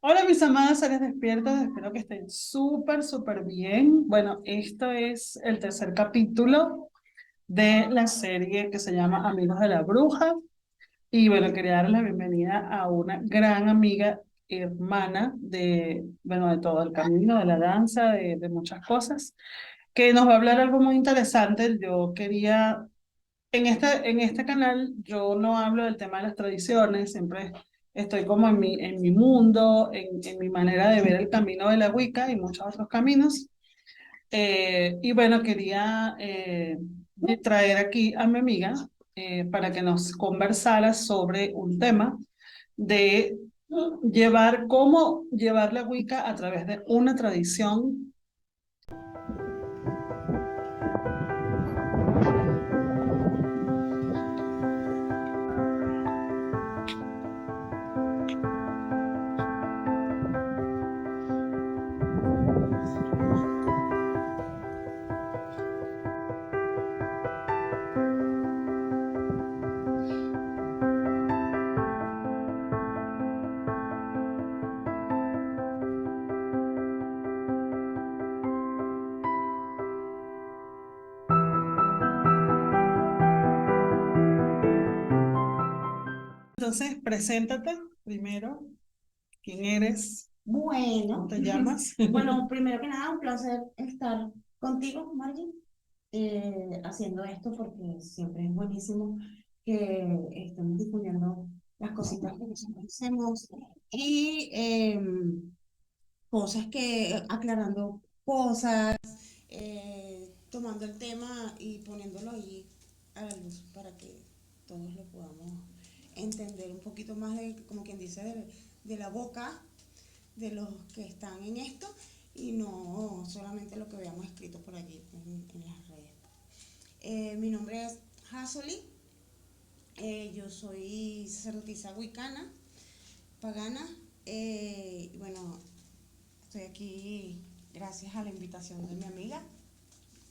Hola mis amadas seres despiertos, espero que estén súper, súper bien. Bueno, esto es el tercer capítulo de la serie que se llama Amigos de la Bruja. Y bueno, quería darles la bienvenida a una gran amiga, hermana bueno, de todo el camino, de la danza, de muchas cosas, que nos va a hablar algo muy interesante. Yo quería en este canal yo no hablo del tema de las tradiciones, siempre estoy como en mi mundo, en mi manera de ver el camino de la Wicca y muchos otros caminos. Y bueno, quería traer aquí a mi amiga para que nos conversara sobre un tema de cómo llevar la Wicca a través de una tradición. Entonces, preséntate primero, quién eres, cómo Bueno, te llamas. bueno, primero que nada, un placer estar contigo, Margie, haciendo esto porque siempre es buenísimo que estemos difundiendo las cositas que nosotros hacemos y cosas aclarando cosas, tomando el tema y poniéndolo ahí a la luz para que todos lo podamos entender un poquito más como quien dice, de la boca de los que están en esto y no solamente lo que veamos escrito por allí en las redes. Mi nombre es Hasoli, yo soy sacerdotisa wicana, pagana, y bueno, estoy aquí gracias a la invitación de mi amiga,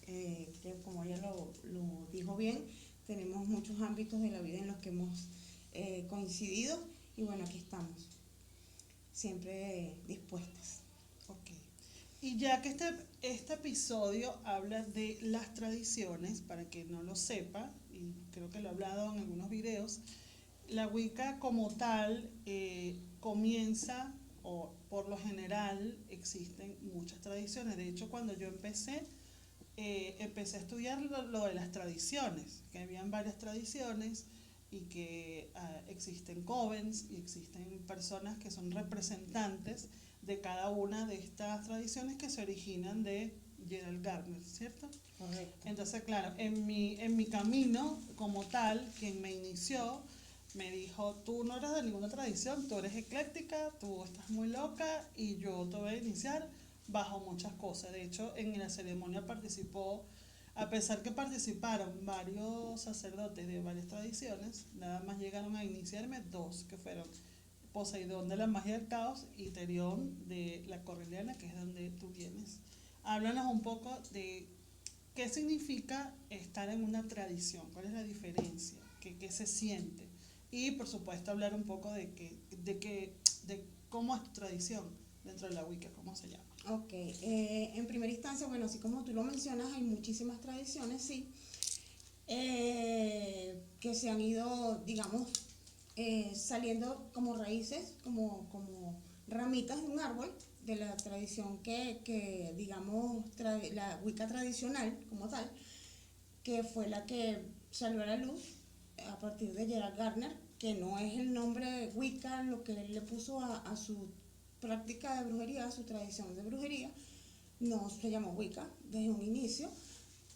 que como ella lo dijo bien, tenemos muchos ámbitos de la vida en los que hemos coincidido y bueno, aquí estamos, siempre dispuestas. Ok. Y ya que este episodio habla de las tradiciones, para quien no lo sepa, y creo que lo he hablado en algunos videos, la Wicca como tal comienza, o por lo general existen muchas tradiciones. De hecho, cuando yo empecé a estudiar lo de las tradiciones, que habían varias tradiciones y que existen covens y existen personas que son representantes de cada una de estas tradiciones que se originan de Gerald Gardner, ¿cierto? Correcto. Entonces, claro, en mi camino como tal, quien me inició me dijo, tú no eres de ninguna tradición, tú eres ecléctica, tú estás muy loca y yo te voy a iniciar bajo muchas cosas. De hecho, en la ceremonia participó, a pesar que participaron varios sacerdotes de varias tradiciones, nada más llegaron a iniciarme dos, que fueron Poseidón de la magia del caos y Terión de la Correliana, que es donde tú vienes. Háblanos un poco de qué significa estar en una tradición, cuál es la diferencia, qué se siente. Y por supuesto hablar un poco de cómo es tu tradición dentro de la Wicca, cómo se llama. Ok, en primera instancia, bueno, así como tú lo mencionas, hay muchísimas tradiciones, sí, que se han ido, digamos, saliendo como raíces, como ramitas de un árbol, de la tradición digamos, la Wicca tradicional como tal, que fue la que salió a la luz a partir de Gerald Gardner, que no es el nombre Wicca lo que él le puso a su práctica de brujería, a su tradición de brujería, no se llamó Wicca desde un inicio.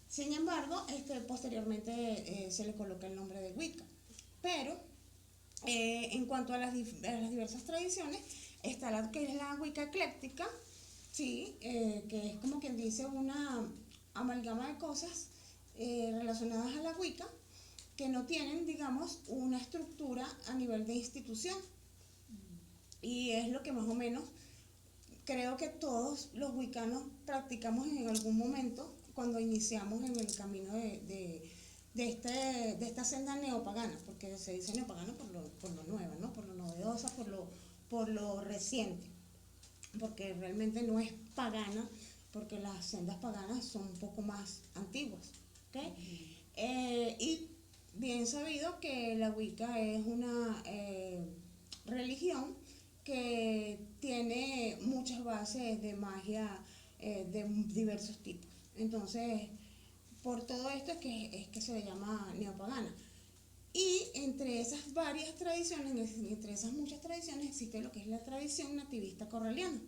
Sin embargo, posteriormente se le coloca el nombre de Wicca. Pero en cuanto a a las diversas tradiciones, está la que es la Wicca ecléctica, sí, que es como quien dice una amalgama de cosas relacionadas a la Wicca que no tienen, digamos, una estructura a nivel de institución. Y es lo que más o menos creo que todos los wiccanos practicamos en algún momento cuando iniciamos en el camino de esta senda neopagana, porque se dice neopagana por lo nuevo, ¿no? Por lo novedosa, por lo reciente. porque realmente no es pagana, porque las sendas paganas son un poco más antiguas. ¿Okay? Y bien sabido que la Wicca es una religión que tiene muchas bases de magia de diversos tipos. Entonces, por todo esto es que se le llama neopagana. Y entre esas varias tradiciones, entre esas muchas tradiciones, existe lo que es la tradición nativista correliana.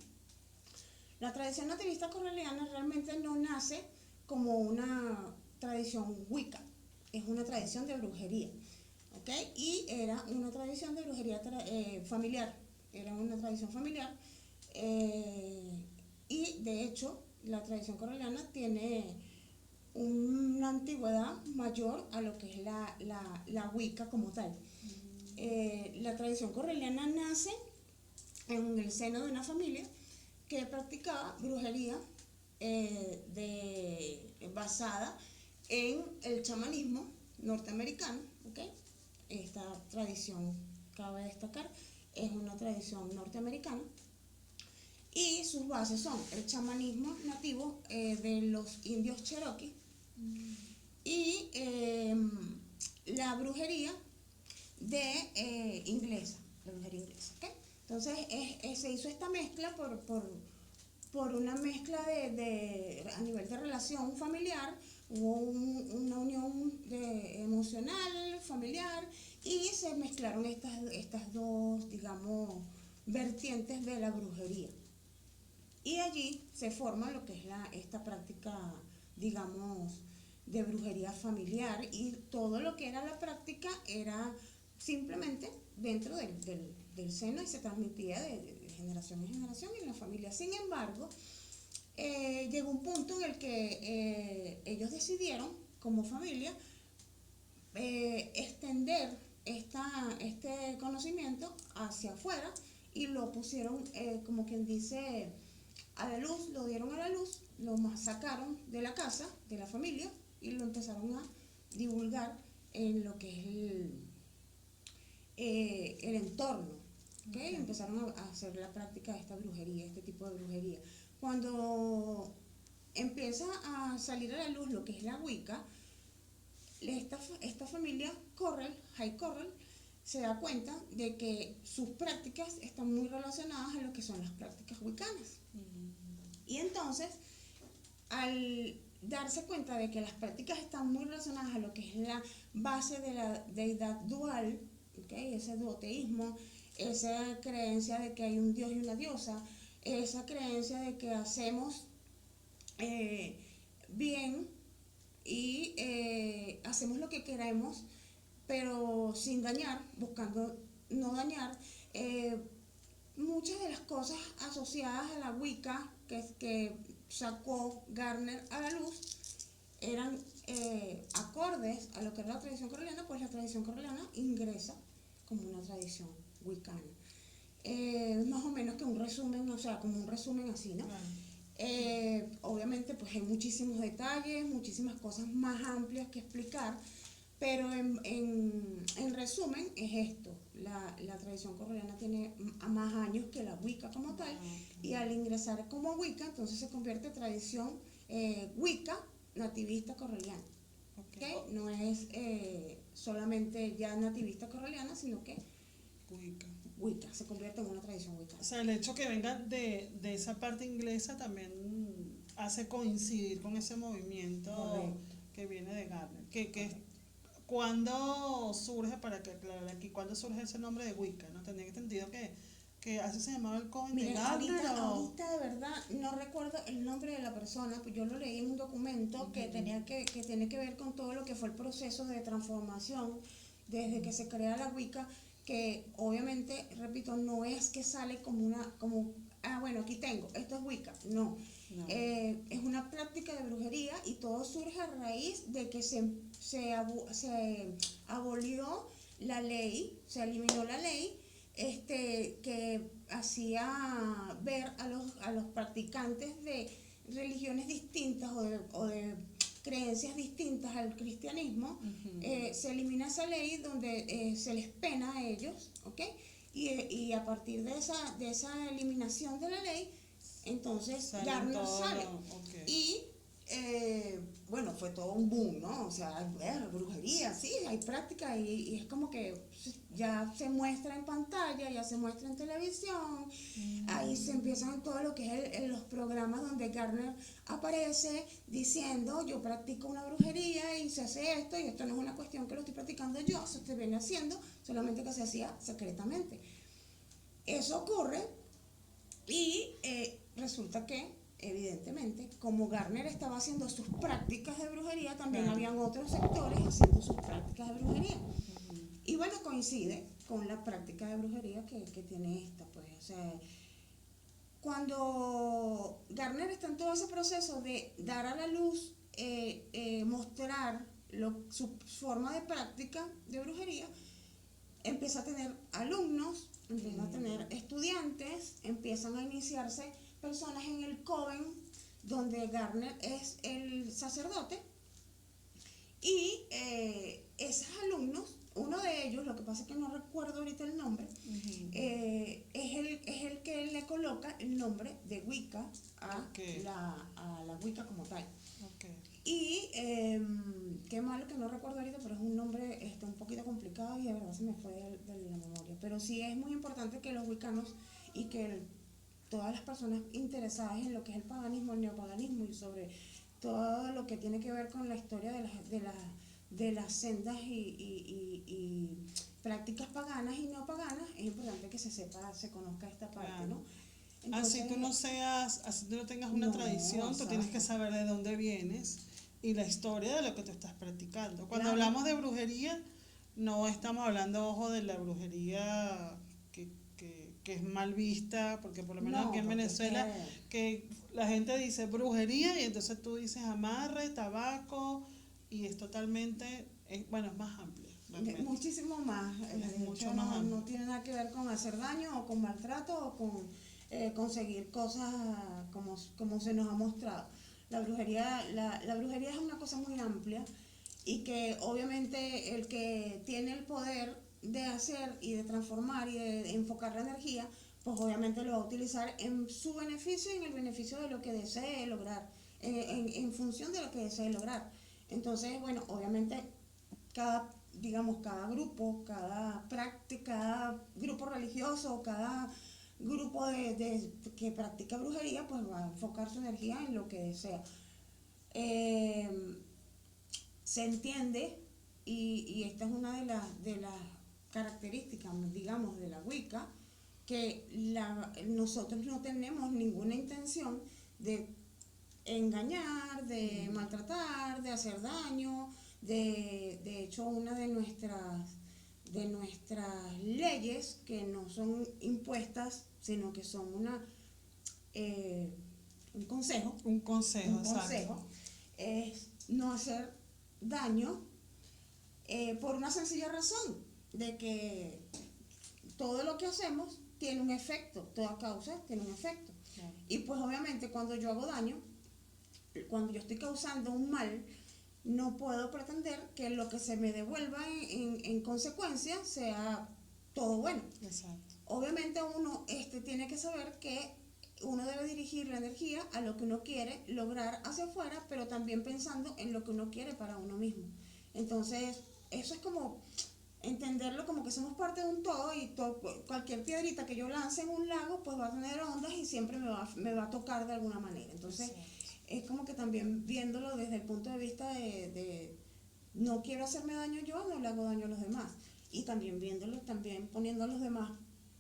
La tradición nativista correliana realmente no nace como una tradición wicca, es una tradición de brujería, ¿ok? Y era una tradición de brujería familiar, era una tradición familiar, y de hecho la tradición correliana tiene una antigüedad mayor a lo que es la Wicca como tal. La tradición correliana nace en el seno de una familia que practicaba brujería basada en el chamanismo norteamericano. ¿Okay? Esta tradición, cabe destacar, es una tradición norteamericana y sus bases son el chamanismo nativo de los indios cherokee y la brujería inglesa, la brujería inglesa. ¿Okay? Entonces se hizo esta mezcla por una mezcla a nivel de relación familiar, hubo una unión emocional, familiar, y se mezclaron estas dos, digamos, vertientes de la brujería. Y allí se forma lo que es esta práctica, digamos, de brujería familiar, y todo lo que era la práctica era simplemente dentro del seno y se transmitía de generación en generación en la familia. Sin embargo, llegó un punto en el que ellos como familia, extender este conocimiento hacia afuera y lo pusieron, como quien dice, a la luz, lo dieron a la luz, lo sacaron de la casa, de la familia, y lo empezaron a divulgar en lo que es el entorno. ¿Okay? Empezaron a hacer la práctica de esta brujería, este tipo de brujería. Cuando empieza a salir a la luz lo que es la Wicca, esta familia High Correll, se da cuenta de que sus prácticas están muy relacionadas a lo que son las prácticas wiccanas. Y entonces, al darse cuenta de que las prácticas están muy relacionadas a lo que es la base de la deidad dual, ¿okay? Ese duoteísmo, esa creencia de que hay un dios y una diosa, esa creencia de que hacemos bien y hacemos lo que queremos, pero sin dañar, buscando no dañar. Muchas de las cosas asociadas a la Wicca que sacó Gardner a la luz eran acordes a lo que era la tradición correliana, pues la tradición correliana ingresa como una tradición wiccana. Más o menos que un resumen, o sea, como un resumen así, ¿no? Obviamente pues hay muchísimos detalles, muchísimas cosas más amplias que explicar, pero en resumen es esto. La tradición correliana tiene más años que la Wicca como tal, y al ingresar como Wicca entonces se convierte en tradición Wicca nativista correliana. ¿Okay? No es solamente ya nativista correliana, sino que Wicca se convierte en una tradición Wicca. O sea, el hecho que venga de esa parte inglesa también hace coincidir con ese movimiento. Correcto. Que viene de Gardner. ¿Cuándo surge, para que aclarar aquí, cuándo surge ese nombre de Wicca? ¿No? Tenía entendido que así se llamaba el coven de Gardner. Ahorita de verdad no recuerdo el nombre de la persona, pues yo lo leí en un documento que tiene que ver con todo lo que fue el proceso de transformación desde que se crea la Wicca, que obviamente, repito, no es que sale bueno, aquí tengo, esto es Wicca, no. Es una práctica de brujería y todo surge a raíz de que se abolió la ley, se eliminó la ley que hacía ver a los practicantes de religiones distintas o de creencias distintas al cristianismo. Se elimina esa ley donde se les pena a ellos, ¿okay? y a partir de esa eliminación de la ley, entonces Salen Garner todo sale. ok. Y bueno, fue todo un boom, ¿no? O sea, brujería, sí, hay práctica y es como que ya se muestra en pantalla, ya se muestra en televisión, ahí se empiezan todo lo que es los programas donde Garner aparece diciendo yo practico una brujería y se hace esto y esto no es una cuestión que lo estoy practicando yo, se te viene haciendo, solamente que se hacía secretamente. Eso ocurre y resulta que, evidentemente, como Garner estaba haciendo sus prácticas de brujería, también Claro. habían otros sectores haciendo sus prácticas de brujería. Y bueno, coincide con la práctica de brujería que tiene esta, pues, o sea, cuando Garner está en todo ese proceso de dar a la luz, mostrar su forma de práctica de brujería, empieza a tener alumnos, empieza a tener estudiantes, empiezan a iniciarse personas en el Coven, donde Garner es el sacerdote, y esos alumnos, uno de ellos, lo que pasa es que no recuerdo ahorita el nombre, es el que le coloca el nombre de Wicca Ok. a la Wicca como tal. Ok. Y qué malo que no recuerdo ahorita, pero es un nombre un poquito complicado y de verdad se me fue de la memoria. Pero sí es muy importante que los wiccanos y que todas las personas interesadas en lo que es el paganismo, el neopaganismo y sobre todo lo que tiene que ver con la historia de las sendas y prácticas paganas y neopaganas, es importante que se sepa, se conozca esta parte, Claro. ¿no? Así Entonces, tú no seas, así tú no tengas una no, tradición, tú tienes que exacto. saber de dónde vienes y la historia de lo que tú estás practicando. Cuando Claro, hablamos de brujería, no estamos hablando, ojo, de la brujería que es mal vista, porque por lo menos aquí no, en porque es Venezuela, que que la gente dice brujería y entonces tú dices amarre, tabaco, y es totalmente, bueno, es más amplio, realmente. muchísimo más. Es De hecho, mucho más no amplio. tiene nada que ver con hacer daño o con maltrato o con conseguir cosas como se nos ha mostrado. La brujería es una cosa muy amplia y que obviamente el que tiene el poder de hacer y de transformar y de enfocar la energía, pues obviamente lo va a utilizar en su beneficio y en el beneficio de lo que desee lograr, en función de lo que desee lograr. Entonces, bueno, obviamente cada, digamos, cada grupo, cada práctica, cada grupo religioso, cada grupo que practica brujería, pues va a enfocar su energía en lo que desea. Eh, Se entiende, y esta es una de las características, digamos, de la Wicca, que nosotros no tenemos ninguna intención de engañar, de maltratar, de hacer daño. De hecho, una de nuestras leyes, que no son impuestas, sino que son eh, un consejo, Un consejo, un exacto. consejo, es no hacer daño por una sencilla razón, de que todo lo que hacemos tiene un efecto, toda causa tiene un efecto. Claro. Y pues obviamente cuando yo hago daño, cuando yo estoy causando un mal, no puedo pretender que lo que se me devuelva en consecuencia sea todo bueno. Exacto. Obviamente uno tiene que saber que uno debe dirigir la energía a lo que uno quiere lograr hacia afuera, pero también pensando en lo que uno quiere para uno mismo. Entonces, eso es como entenderlo como que somos parte de un todo y cualquier piedrita que yo lance en un lago, pues va a tener ondas y siempre me va a tocar de alguna manera. Entonces, Exacto. es como que también viéndolo desde el punto de vista de no quiero hacerme daño yo, no le hago daño a los demás. Y también viéndolo, también poniendo a los demás,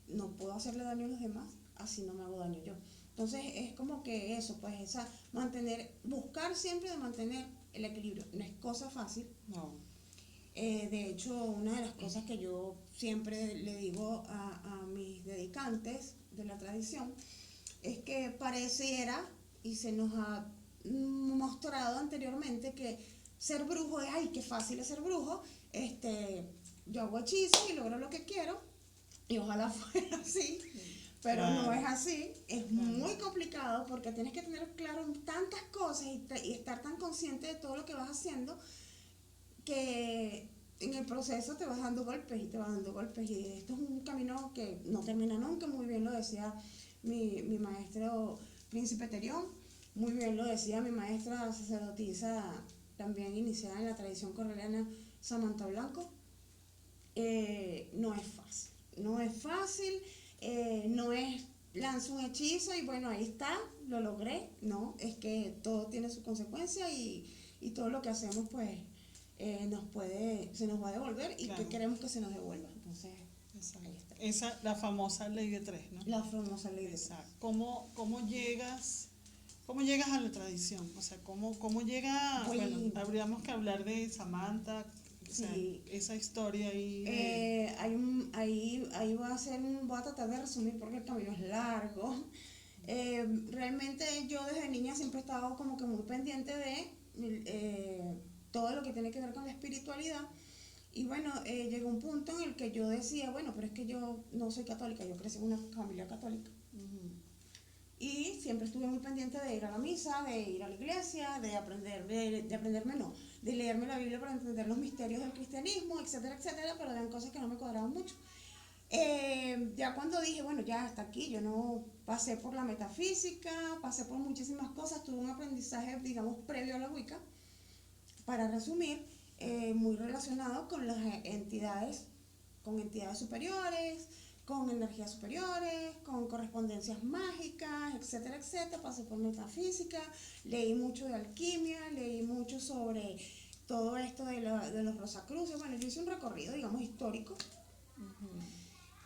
no puedo hacerle daño a los demás, así no me hago daño yo. Entonces es como que eso, pues buscar siempre de mantener el equilibrio. No es cosa fácil. No. De hecho, una de las cosas que yo siempre le digo a mis dedicantes de la tradición es que pareciera, y se nos ha mostrado anteriormente, que ser brujo es, ay, qué fácil es ser brujo, yo hago hechizos y logro lo que quiero, y ojalá fuera así, pero no Claro. es así, es Claro. muy complicado porque tienes que tener claro tantas cosas y estar tan consciente de todo lo que vas haciendo que en el proceso te vas dando golpes y te vas dando golpes y esto es un camino que no termina nunca, muy bien lo decía mi maestro Príncipe Terión, muy bien lo decía mi maestra sacerdotisa también iniciada en la tradición correliana Samantha Blanco. No es fácil, no es fácil, no es lanzo un hechizo y bueno, ahí está, lo logré, no, es que todo tiene su consecuencia y todo lo que hacemos pues se nos va a devolver y que Claro, queremos que se nos devuelva. Entonces, exacto. ahí está. Esa, la famosa ley de tres, ¿no? La famosa ley de tres. Exacto. Cómo llegas a la tradición? O sea, cómo llega, bueno, Voy, habríamos que hablar de Samantha, o sea, sí, esa historia ahí de... ahí voy a tratar de resumir porque el camino es largo. Realmente yo desde niña siempre he estado como que muy pendiente de todo lo que tiene que ver con la espiritualidad. Y bueno, llegó un punto en el que yo decía, bueno, pero es que yo no soy católica, yo crecí en una familia católica. Y siempre estuve muy pendiente de ir a la misa, de ir a la iglesia, de aprender, de aprenderme, no, de leerme la Biblia para entender los misterios del cristianismo, etcétera, etcétera, pero eran cosas que no me cuadraban mucho. Ya cuando dije, bueno, ya hasta aquí, yo no pasé por la metafísica, pasé por muchísimas cosas, tuve un aprendizaje, digamos, previo a la Wicca, para resumir, muy relacionado con las entidades, con entidades superiores, con energías superiores, con correspondencias mágicas, etcétera, etcétera. Pasé por metafísica, leí mucho de alquimia, leí mucho sobre todo esto de los Rosacruces. Bueno, yo hice un recorrido, digamos, histórico.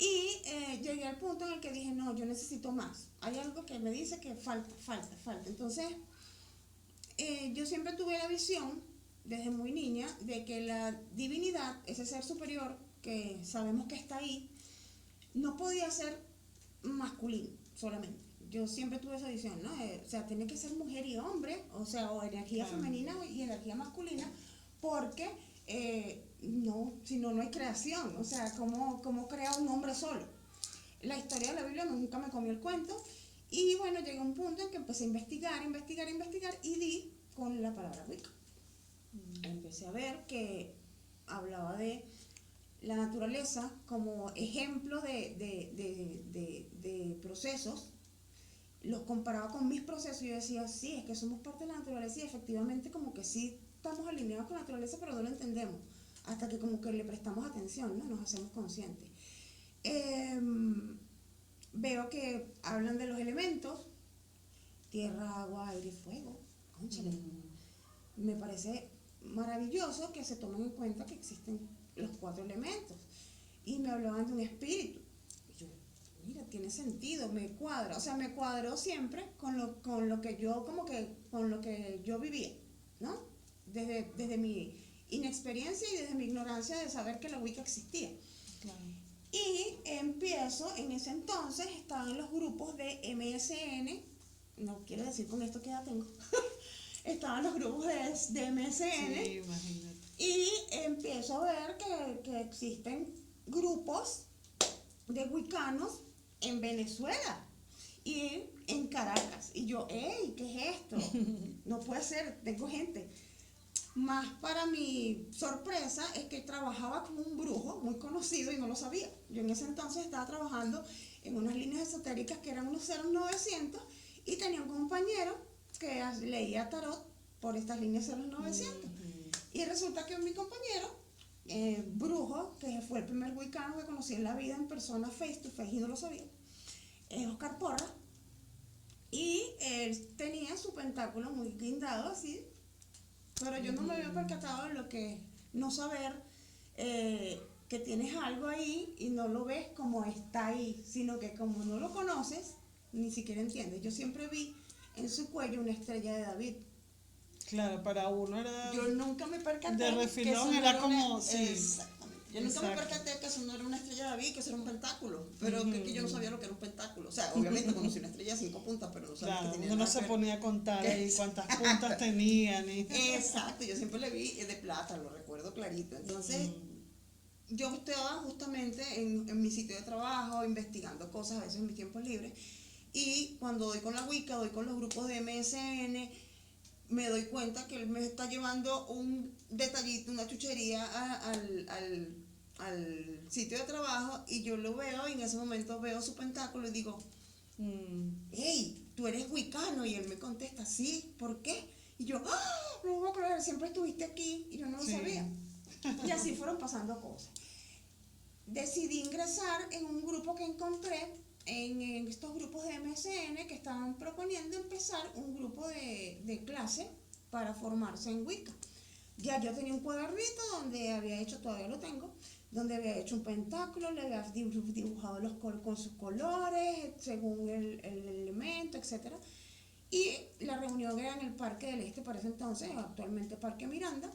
Y llegué al punto en el que dije, no, yo necesito más. Hay algo que me dice que falta, falta, falta. Entonces, yo siempre tuve la visión, desde muy niña, de que la divinidad, ese ser superior que sabemos que está ahí, no podía ser masculino solamente. Yo siempre tuve esa visión, ¿no? O sea, tiene que ser mujer y hombre, o sea, o energía Claro. femenina y energía masculina, porque no, si no, no hay creación. O sea, ¿cómo crea un hombre solo? La historia de la Biblia nunca me comió el cuento. Y bueno, llegué a un punto en que empecé a investigar, investigar, investigar y di con la palabra Wicca. Empecé a ver que hablaba de la naturaleza como ejemplo de procesos, los comparaba con mis procesos y yo decía, sí, es que somos parte de la naturaleza y efectivamente como que sí estamos alineados con la naturaleza, pero no lo entendemos hasta que como que le prestamos atención, ¿no? Nos hacemos conscientes. Eh, Veo que hablan de los elementos, tierra, agua, aire y fuego. Cónchale, me parece maravilloso que se tomen en cuenta que existen los 4 elementos. Y me hablaban de un espíritu. Y yo, mira, tiene sentido, me cuadra. O sea, me cuadró siempre con lo que yo, como que, con lo que yo vivía, ¿no? Desde mi inexperiencia y desde mi ignorancia de saber que la Wicca existía. Claro. Y empiezo, en ese entonces, estaban los grupos de MSN, no quiero decir con esto que ya tengo, estaban los grupos de MSN. Sí, imagínate. Y empiezo a ver que existen grupos de wiccanos en Venezuela y en Caracas. Y yo, ¡ey! ¿Qué es esto? No puede ser, tengo gente. Más para mi sorpresa es que trabajaba con un brujo muy conocido y no lo sabía. Yo en ese entonces estaba trabajando en unas líneas esotéricas que eran unos 0900 y tenía un compañero que leía tarot por estas líneas 0900. Y resulta que mi compañero, brujo, que fue el primer wicano que conocí en la vida en persona face to face y no lo sabía, es Oscar Porra. Y él tenía su pentáculo muy guindado así, pero yo no me había percatado de lo que no saber que tienes algo ahí y no lo ves como está ahí, sino que como no lo conoces, ni siquiera entiendes. Yo siempre vi en su cuello una estrella de David. Claro, para uno era... Yo nunca me percaté De que refilón eso no era era como... una... Sí, Exactamente. Yo nunca me exacto. percaté que eso no era una estrella de David, que eso era un pentáculo. Pero que yo no sabía lo que era un pentáculo. O sea, obviamente conocí una estrella de 5 puntas, pero no sabía Claro, que tenía uno no nada se que ver. ponía a contar ahí cuántas puntas tenían. Y... Exacto, yo siempre le vi de plata, lo recuerdo clarito. Entonces, yo estaba justamente en mi sitio de trabajo, investigando cosas a veces en mis tiempos libres. Y cuando doy con la Wicca, doy con los grupos de MSN, me doy cuenta que él me está llevando un detallito, una chuchería al sitio de trabajo, y yo lo veo y en ese momento veo su pentáculo y digo, hey, tú eres wicano, y él me contesta, sí, ¿por qué? Y yo, ¡ah! No lo puedo creer, siempre estuviste aquí y yo no lo Sí. sabía. Y así fueron pasando cosas. Decidí ingresar en un grupo que encontré en estos grupos de MSN que estaban proponiendo empezar un grupo de clase para formarse en Wicca. Ya yo tenía un cuadernito donde había hecho, todavía lo tengo, donde había hecho un pentáculo, le había dibujado con sus colores, según el elemento, etc. Y la reunión era en el Parque del Este para ese entonces, actualmente Parque Miranda.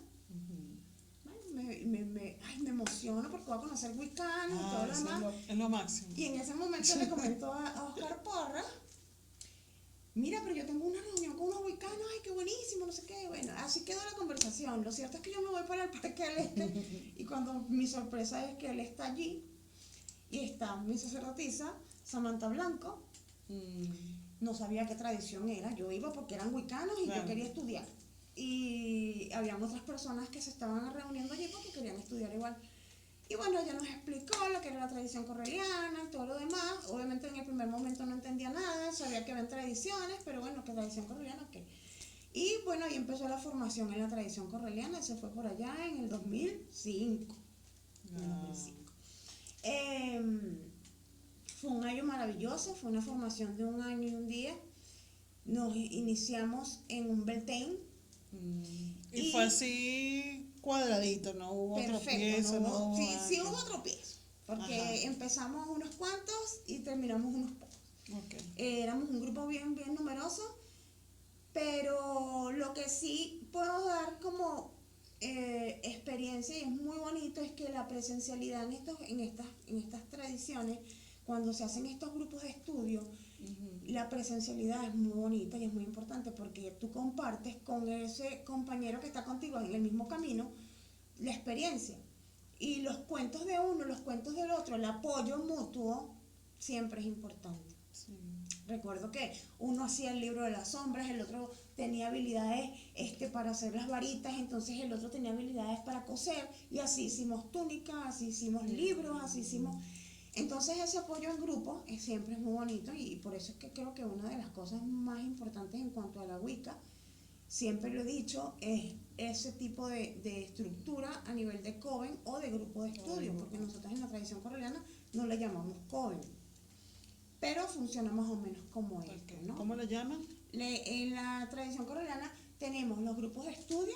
Me emociono porque voy a conocer Wiccanos y todo lo demás. Es lo máximo. Y en ese momento le comento a Oscar Porra, mira, pero yo tengo una reunión con unos wiccanos, ay, qué buenísimo, no sé qué. Bueno, así quedó la conversación. Lo cierto es que yo me voy para el Parque del Este y cuando mi sorpresa es que él está allí y está mi sacerdotisa, Samantha Blanco. No sabía qué tradición era, yo iba porque eran wiccanos y yo quería estudiar. Y habían otras personas que se estaban reuniendo allí porque querían estudiar igual. Y bueno, ella nos explicó lo que era la tradición correliana y todo lo demás. Obviamente en el primer momento no entendía nada, sabía que habían tradiciones, pero bueno, ¿qué tradición correliana? ¿Qué? Y bueno, ahí empezó la formación en la tradición correliana, se fue por allá en el 2005. En el 2005. Fue un año maravilloso, fue una formación de un año y un día. Nos iniciamos en un Beltane. Y fue así cuadradito, no hubo tropiezo, no hubo, sí hubo tropiezo, porque empezamos unos cuantos y terminamos unos pocos. Éramos un grupo bien numeroso, pero lo que sí puedo dar como experiencia, y es muy bonito, es que la presencialidad en estas tradiciones, cuando se hacen estos grupos de estudio, la presencialidad es muy bonita y es muy importante porque tú compartes con ese compañero que está contigo en el mismo camino la experiencia. Y los cuentos de uno, los cuentos del otro, el apoyo mutuo siempre es importante. Sí. Recuerdo que uno hacía el libro de las sombras, el otro tenía habilidades para hacer las varitas, entonces el otro tenía habilidades para coser, y así hicimos túnicas, así hicimos libros, así hicimos... Entonces ese apoyo en grupo siempre es muy bonito, y por eso es que creo que una de las cosas más importantes en cuanto a la Wicca, siempre lo he dicho, es ese tipo de estructura a nivel de coven o de grupo de estudio, porque nosotros en la tradición correliana no le llamamos coven, pero funciona más o menos como esto, ¿no? ¿Cómo le llaman? En la tradición correliana tenemos los grupos de estudio,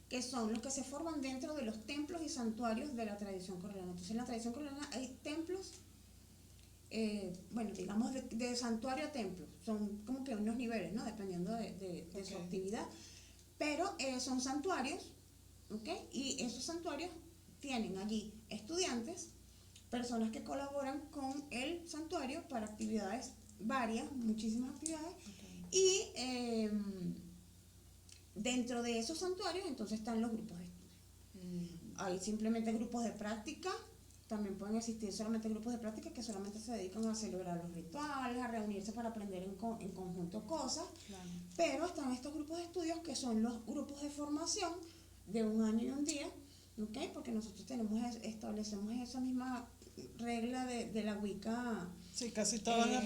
que son los que se forman dentro de los templos y santuarios de la tradición correliana. Entonces en la tradición correliana hay templos, bueno, digamos de santuario a templo, son como que unos niveles, ¿no? Dependiendo de su actividad, pero son santuarios, y esos santuarios tienen allí estudiantes, personas que colaboran con el santuario para actividades varias, muchísimas actividades, y dentro de esos santuarios entonces están los grupos de estudio. Hay simplemente grupos de práctica, también pueden existir solamente grupos de práctica que solamente se dedican a celebrar los rituales, a reunirse para aprender en conjunto cosas, pero están estos grupos de estudios que son los grupos de formación de un año y un día, porque nosotros establecemos esa misma regla de la Wicca. Sí, casi todas las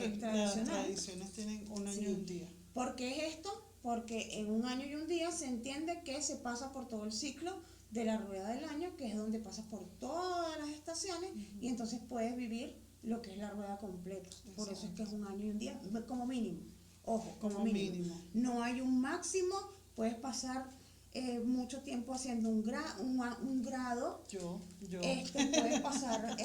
tradiciones tienen un año y un día. ¿Por qué es esto? Porque en un año y un día se entiende que se pasa por todo el ciclo de la rueda del año, que es donde pasas por todas las estaciones, y entonces puedes vivir lo que es la rueda completa. Exacto. Por eso es que es un año y un día, como mínimo. Ojo, como mínimo. No hay un máximo, puedes pasar mucho tiempo haciendo un grado. Yo. Puedes pasar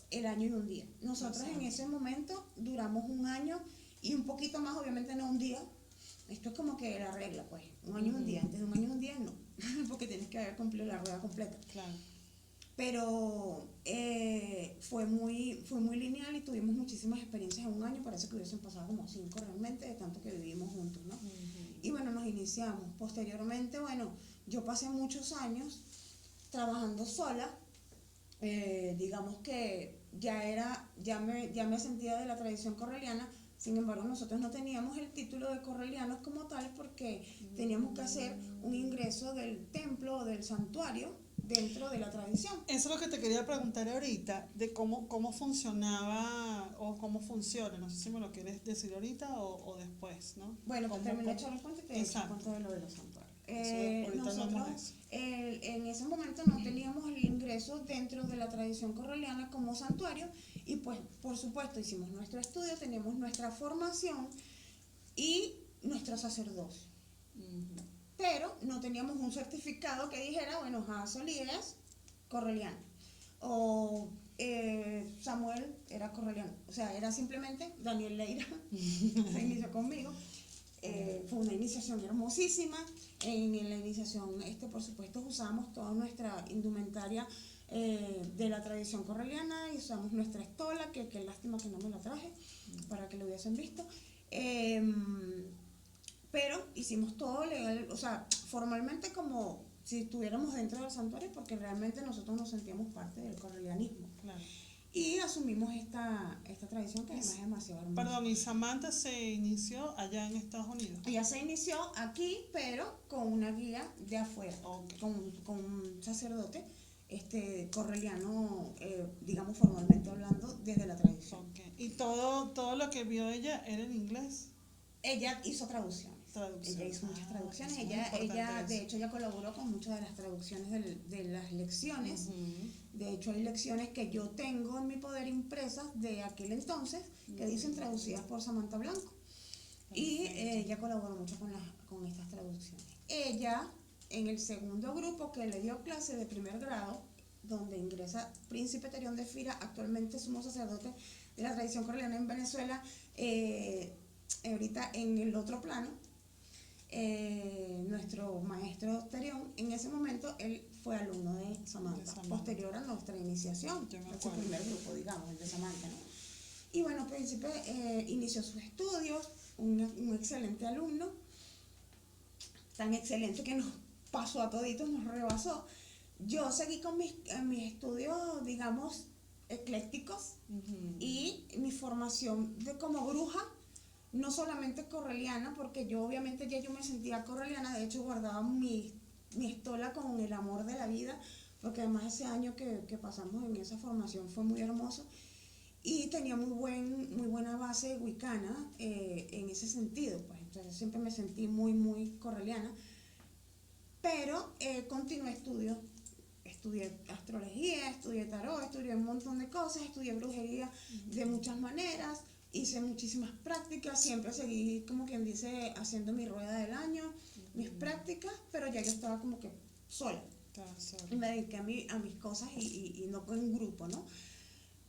el año y un día. Nosotros en ese momento duramos un año y un poquito más, obviamente no un día. Esto es como que la regla, pues, un año y un día. Antes de un año y un día no, porque tienes que haber cumplido la rueda completa. Claro. Pero fue muy lineal y tuvimos muchísimas experiencias en un año. Parece que hubiesen pasado como 5 realmente, de tanto que vivimos juntos, ¿no? Y bueno, nos iniciamos. Posteriormente, bueno, yo pasé muchos años trabajando sola. Digamos que ya me sentía de la tradición correliana, Sin embargo, nosotros no teníamos el título de correlianos como tal porque teníamos que hacer un ingreso del templo o del santuario dentro de la tradición. Eso es lo que te quería preguntar ahorita, de cómo funcionaba o cómo funciona. No sé si me lo quieres decir ahorita o después, ¿no? Bueno, ¿Cómo, terminé de cómo? echar el cuento y te echo el Exacto. cuento de lo de los santuarios. Ahorita hablamos de eso. En ese momento no teníamos el ingreso dentro de la tradición correliana como santuario y pues por supuesto hicimos nuestro estudio, teníamos nuestra formación y nuestro sacerdocio. Pero no teníamos un certificado que dijera, bueno, Hazel es correliano. O Samuel era correliano. O sea, era simplemente Daniel Leira, se inició conmigo. Fue una iniciación hermosísima. En la iniciación, por supuesto, usamos toda nuestra indumentaria de la tradición correliana y usamos nuestra estola, que lástima que no me la traje para que lo hubiesen visto. Pero hicimos todo legal, o sea, formalmente como si estuviéramos dentro del santuario, porque realmente nosotros nos sentíamos parte del correlianismo. Claro. Y asumimos esta tradición que además es demasiado hermosa. Perdón, ¿y Samantha se inició allá en Estados Unidos? Ella se inició aquí, pero con una guía de afuera, Okay. con un sacerdote correliano, digamos formalmente hablando, desde la tradición. Okay. ¿Y todo lo que vio ella era en inglés? Ella hizo traducciones. Ella hizo muchas traducciones. Ella de hecho, ella colaboró con muchas de las traducciones de las lecciones. De hecho, hay lecciones que yo tengo en mi poder impresas de aquel entonces que dicen traducidas por Samantha Blanco. Y ella colaboró mucho con estas traducciones. Ella, en el segundo grupo que le dio clase de primer grado, donde ingresa Príncipe Terión de Fira, actualmente sumo sacerdote de la tradición correliana en Venezuela, ahorita en el otro plano, nuestro maestro Terión, en ese momento él fue alumno de Samantha, posterior a nuestra iniciación, ese primer grupo, digamos, el de Samantha, ¿no? Y bueno, Príncipe inició sus estudios, un excelente alumno, tan excelente que nos pasó a toditos, nos rebasó. Yo seguí con mis estudios, digamos, eclécticos y mi formación como bruja, no solamente correliana, porque yo obviamente ya yo me sentía correliana, de hecho guardaba mi estola con el amor de la vida, porque además ese año que pasamos en esa formación fue muy hermoso y tenía muy buena base wicana en ese sentido, pues entonces siempre me sentí muy correliana, pero continué estudios. Estudié astrología, estudié tarot, estudié un montón de cosas, estudié brujería de muchas maneras, hice muchísimas prácticas, siempre seguí, como quien dice, haciendo mi rueda del año, mis prácticas, pero ya yo estaba como que sola. Y me dediqué a mis cosas y no en grupo, ¿no?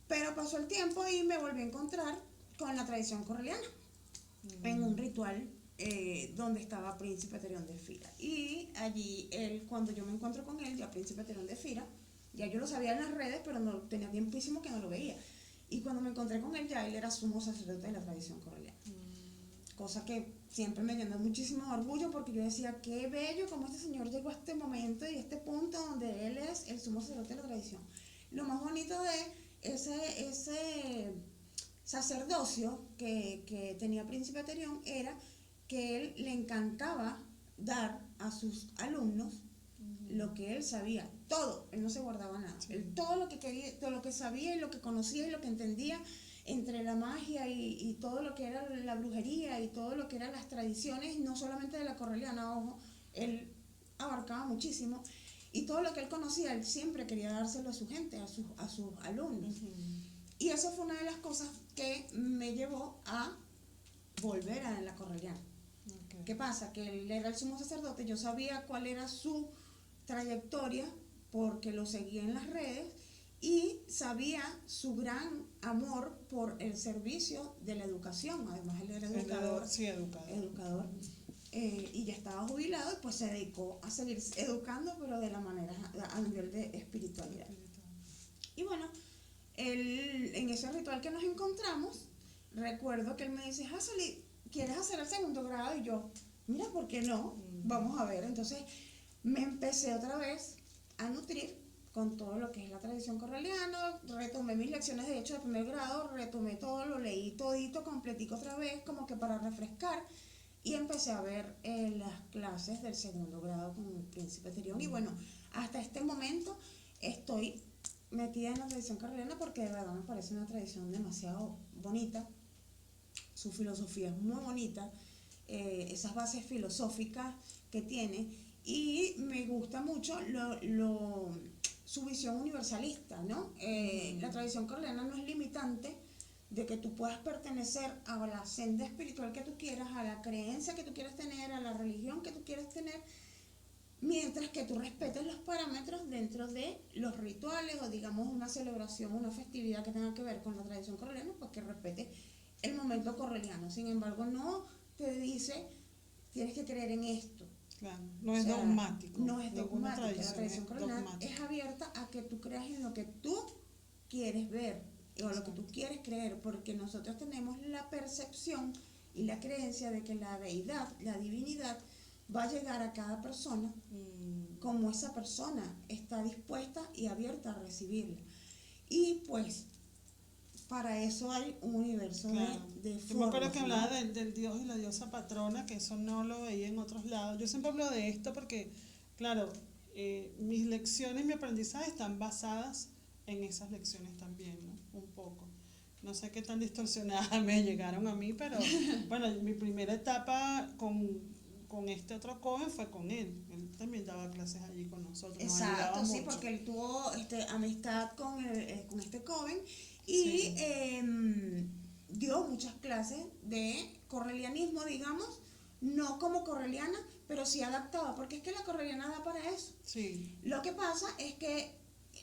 Pero pasó el tiempo y me volví a encontrar con la tradición correliana, en un ritual donde estaba Príncipe Terión de Fira. Y allí, cuando yo me encuentro con él, ya Príncipe Terión de Fira, ya yo lo sabía en las redes, pero no tenía tiempísimo que no lo veía. Y cuando me encontré con él, ya él era sumo sacerdote de la tradición correliana. Cosa que siempre me llenó muchísimo orgullo, porque yo decía, qué bello cómo este señor llegó a este momento y este punto donde él es el sumo sacerdote de la tradición. Lo más bonito de ese sacerdocio que tenía Príncipe Terión era que él le encantaba dar a sus alumnos lo que él sabía, todo, él no se guardaba nada, él todo lo que quería, todo lo que sabía y lo que conocía y lo que entendía entre la magia y todo lo que era la brujería y todo lo que eran las tradiciones, no solamente de la correliana, ojo, él abarcaba muchísimo y todo lo que él conocía, él siempre quería dárselo a su gente, a sus alumnos. Y eso fue una de las cosas que me llevó a volver a la correliana. ¿Qué pasa? Que él era el sumo sacerdote, yo sabía cuál era su trayectoria porque lo seguía en las redes y sabía su gran amor por el servicio de la educación. Además él era educador. Educador. Y ya estaba jubilado y pues se dedicó a seguir educando, pero de la manera a nivel de espiritualidad. Y bueno, en ese ritual que nos encontramos, recuerdo que él me dice, Hazel, ¿quieres hacer el segundo grado? Y yo, mira, ¿por qué no? Vamos a ver. Entonces me empecé otra vez a nutrir con todo lo que es la tradición correliana, retomé mis lecciones de hecho de primer grado, retomé todo, lo leí todito, completico otra vez, como que para refrescar, y empecé a ver las clases del segundo grado con el príncipe Terión, y bueno, hasta este momento estoy metida en la tradición correliana porque de verdad me parece una tradición demasiado bonita, su filosofía es muy bonita, esas bases filosóficas que tiene, y me gusta mucho su visión universalista, ¿no? La tradición correliana no es limitante de que tú puedas pertenecer a la senda espiritual que tú quieras, a la creencia que tú quieras tener, a la religión que tú quieras tener, mientras que tú respetes los parámetros dentro de los rituales o digamos una celebración, una festividad que tenga que ver con la tradición correliana, pues que respete el momento correliano. Sin embargo, no te dice tienes que creer en esto. Claro, no es dogmático. No es Ninguna dogmática. La tradición es correliana dogmática. es abierta a que tú creas en lo que tú quieres ver o lo que tú quieres creer, porque nosotros tenemos la percepción y la creencia de que la deidad, la divinidad, va a llegar a cada persona como esa persona está dispuesta y abierta a recibirla. Y pues para eso hay un universo Claro. de Yo me acuerdo formas, que ¿no? hablaba del dios y la diosa patrona, que eso no lo veía en otros lados. Yo siempre hablo de esto porque, claro, mis lecciones, mi aprendizaje están basadas en esas lecciones también, ¿no? Un poco. No sé qué tan distorsionadas me llegaron a mí, pero bueno, mi primera etapa con este otro joven fue con él. Él también daba clases allí con nosotros, nos ayudaba Exacto, sí, mucho. porque él tuvo amistad con este joven y Sí, dio muchas clases de correlianismo, digamos, no como correliana, pero sí adaptada, porque es que la correliana da para eso. sí, Lo que pasa es que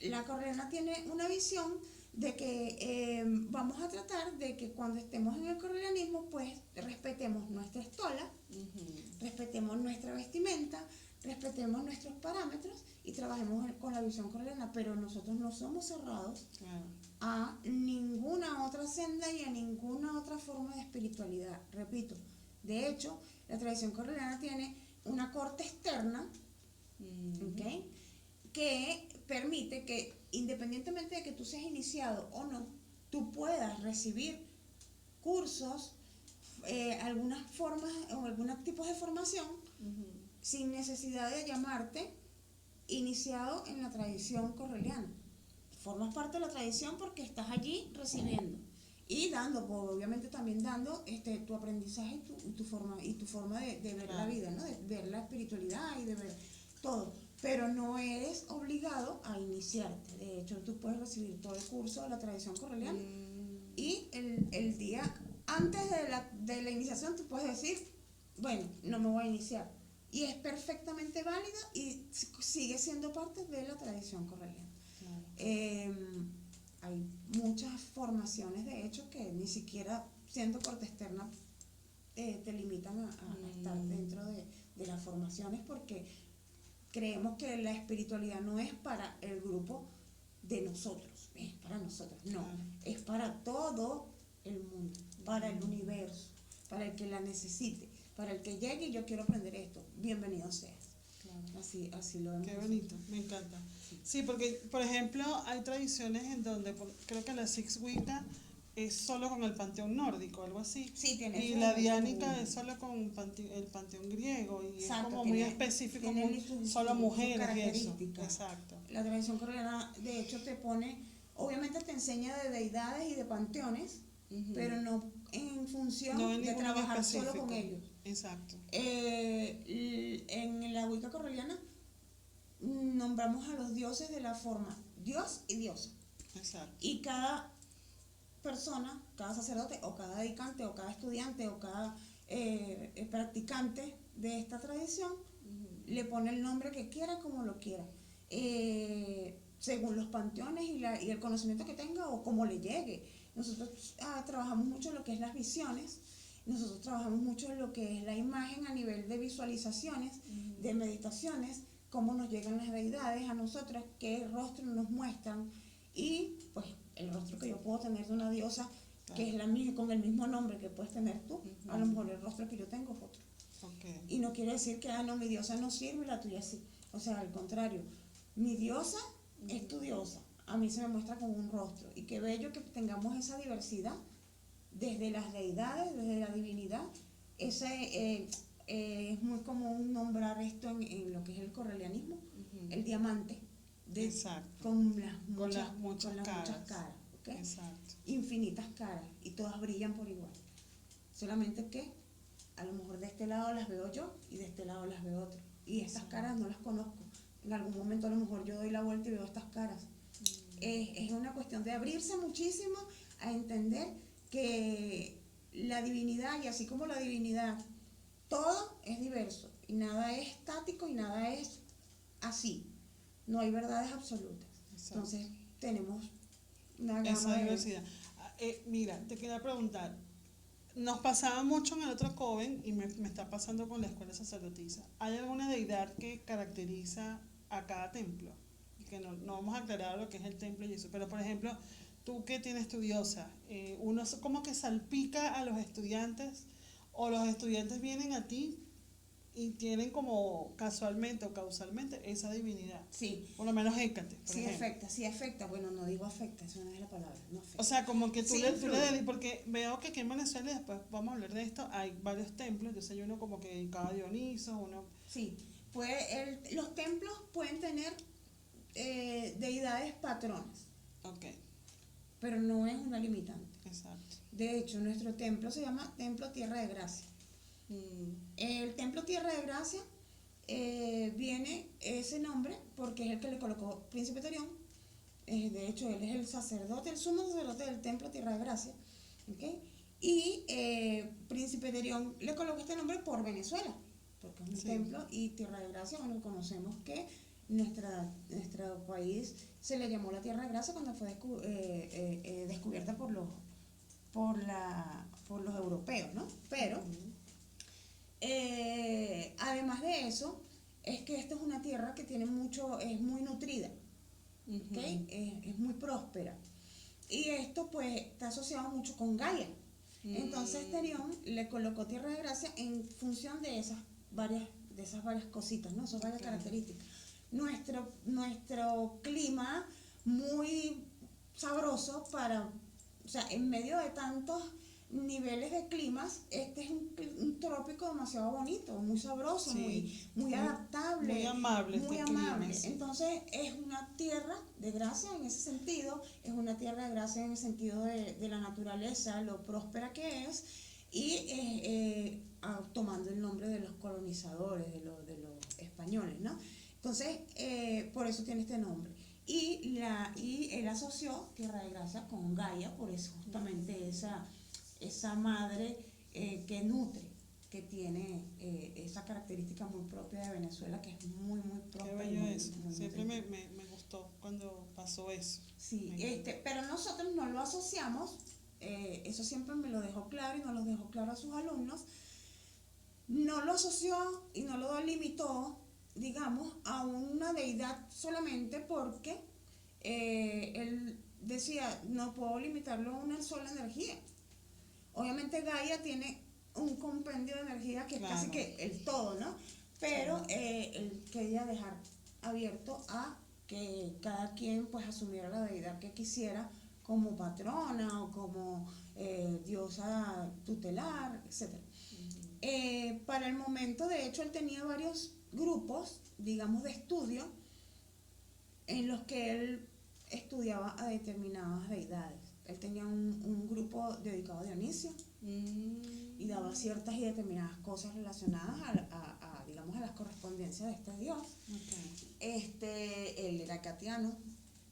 la correliana tiene una visión de que vamos a tratar de que cuando estemos en el correlianismo, pues respetemos nuestra estola, respetemos nuestra vestimenta, respetemos nuestros parámetros y trabajemos con la visión correliana, pero nosotros no somos cerrados claro. a ninguna otra senda y a ninguna otra forma de espiritualidad. Repito, de hecho, la tradición correliana tiene una corte externa, ¿ok?, que permite que independientemente de que tú seas iniciado o no, tú puedas recibir cursos, algunas formas o algunos tipos de formación sin necesidad de llamarte iniciado en la tradición correliana. Formas parte de la tradición porque estás allí recibiendo y dando, pues, obviamente también dando tu aprendizaje y tu forma de ver la vida, ¿no? De ver la espiritualidad y de ver todo, pero no eres obligado a iniciarte. De hecho, tú puedes recibir todo el curso de la tradición correliana y el día antes de la iniciación tú puedes decir, bueno, no me voy a iniciar, y es perfectamente válida y sigue siendo parte de la tradición correliana. Hay muchas formaciones, de hecho, que ni siquiera siendo corte externa te limitan a estar dentro de las formaciones, porque creemos que la espiritualidad no es para el grupo de nosotros, es para nosotros, no, es para todo el mundo, para el universo, para el que la necesite, para el que llegue y yo quiero aprender esto, bienvenido seas. Claro. Así lo vemos. Qué bonito, me encanta. Sí, porque, por ejemplo, hay tradiciones en donde, creo que la Six Wicca es solo con el panteón nórdico, algo así. Sí, tiene Y la diánica es solo con el panteón griego y exacto, es como muy específico, solo mujeres y eso. Exacto. La tradición correliana, de hecho, te pone, obviamente te enseña de deidades y de panteones, pero no en función no en de trabajar específico. solo con ellos. Exacto. En la Wicca correliana nombramos a los dioses de la forma Dios y diosa. Exacto. Y cada persona, cada sacerdote o cada dedicante o cada estudiante o cada practicante de esta tradición le pone el nombre que quiera, como lo quiera, según los panteones y el conocimiento que tenga o como le llegue. Nosotros trabajamos mucho en lo que es las visiones, nosotros trabajamos mucho en lo que es la imagen a nivel de visualizaciones, de meditaciones, cómo nos llegan las deidades a nosotras, qué rostro nos muestran, y pues el rostro que yo puedo tener de una diosa, que es la misma, con el mismo nombre que puedes tener tú, a lo mejor el rostro que yo tengo es otro. Y no quiere decir que no, mi diosa no sirve y la tuya sí. O sea, al contrario, mi diosa es tu diosa, a mí se me muestra con un rostro. Y qué bello que tengamos esa diversidad desde las deidades, desde la divinidad. Ese, es muy común nombrar esto en lo que es el correlianismo, el diamante, de, Exacto. con las Con muchas, las muchas con las muchas caras. caras, ¿ok? Exacto. Infinitas caras y todas brillan por igual. Solamente que a lo mejor de este lado las veo yo y de este lado las veo otro. Y estas Exacto. caras no las conozco. En algún momento a lo mejor yo doy la vuelta y veo estas caras. Es una cuestión de abrirse muchísimo a entender que la divinidad, y así como la divinidad, todo es diverso y nada es estático y nada es así. No hay verdades absolutas. Exacto. Entonces tenemos una Esa gama de... diversidad. Mira, te quería preguntar, nos pasaba mucho en el otro joven y me está pasando con la escuela sacerdotisa. ¿Hay alguna deidad que caracteriza a cada templo? Y que no vamos a aclarar lo que es el templo y eso, pero por ejemplo, tú que tienes tu diosa, uno como que salpica a los estudiantes o los estudiantes vienen a ti y tienen como casualmente o causalmente esa divinidad. Sí, Por lo menos Hécate, por sí ejemplo. afecta, sí afecta. Bueno, no digo afecta, eso no es la palabra, no afecta. O sea, como que Sí tú le influye. dedicas, porque veo que aquí en Venezuela, y después vamos a hablar de esto, hay varios templos, entonces hay uno como que dedicado a Dioniso, uno... Sí, los templos pueden tener deidades patronas, Ok, pero no es una limitante. exacto. De hecho, nuestro templo se llama Templo Tierra de Gracia. Mm, El Templo Tierra de Gracia viene ese nombre porque es el que le colocó Príncipe Terión. De hecho, él es el sacerdote, el sumo sacerdote del Templo Tierra de Gracia. ¿Okay? Y Príncipe Terión le colocó este nombre por Venezuela, porque es un sí, templo, y Tierra de Gracia, bueno, conocemos que nuestro país se le llamó la Tierra de Gracia cuando fue descubierta por los europeos, ¿no? Pero además de eso, es que esta es una tierra que tiene mucho, es muy nutrida, ¿ok? Es muy próspera. Y esto pues está asociado mucho con Gaia. Entonces Terión le colocó Tierra de Gracia en función de esas varias cositas, ¿no? Esas varias ok, características. Nuestro clima muy sabroso para, o sea, en medio de tantos niveles de climas, este es un trópico demasiado bonito, muy sabroso, sí, muy muy adaptable, amable muy este clima, amable. sí. Entonces es una tierra de gracia en ese sentido, es una tierra de gracia en el sentido de la naturaleza, lo próspera que es, y tomando el nombre de los colonizadores, de los españoles, ¿no? Entonces, por eso tiene este nombre. Y él asoció Tierra de Gracia con Gaia, por eso justamente esa madre que nutre, que tiene esa característica muy propia de Venezuela, que es muy, muy Qué próspera y bello muy, eso. muy Siempre nutritiva. me gustó cuando pasó eso. Sí, Me encantó. pero nosotros no lo asociamos, eso siempre me lo dejó claro y nos lo dejó claro a sus alumnos, no lo asoció y no lo limitó, digamos, a una deidad solamente porque él decía, no puedo limitarlo a una sola energía. Obviamente Gaia tiene un compendio de energía que es casi Claro, que el todo, ¿no? Pero sí. él quería dejar abierto a que cada quien pues asumiera la deidad que quisiera como patrona o como diosa tutelar, etc. Para el momento, de hecho, él tenía varios grupos, digamos, de estudio en los que él estudiaba a determinadas deidades. Él tenía un grupo dedicado a Dionisio y daba ciertas y determinadas cosas relacionadas digamos, a las correspondencias de este dios. Ok. Él era catiano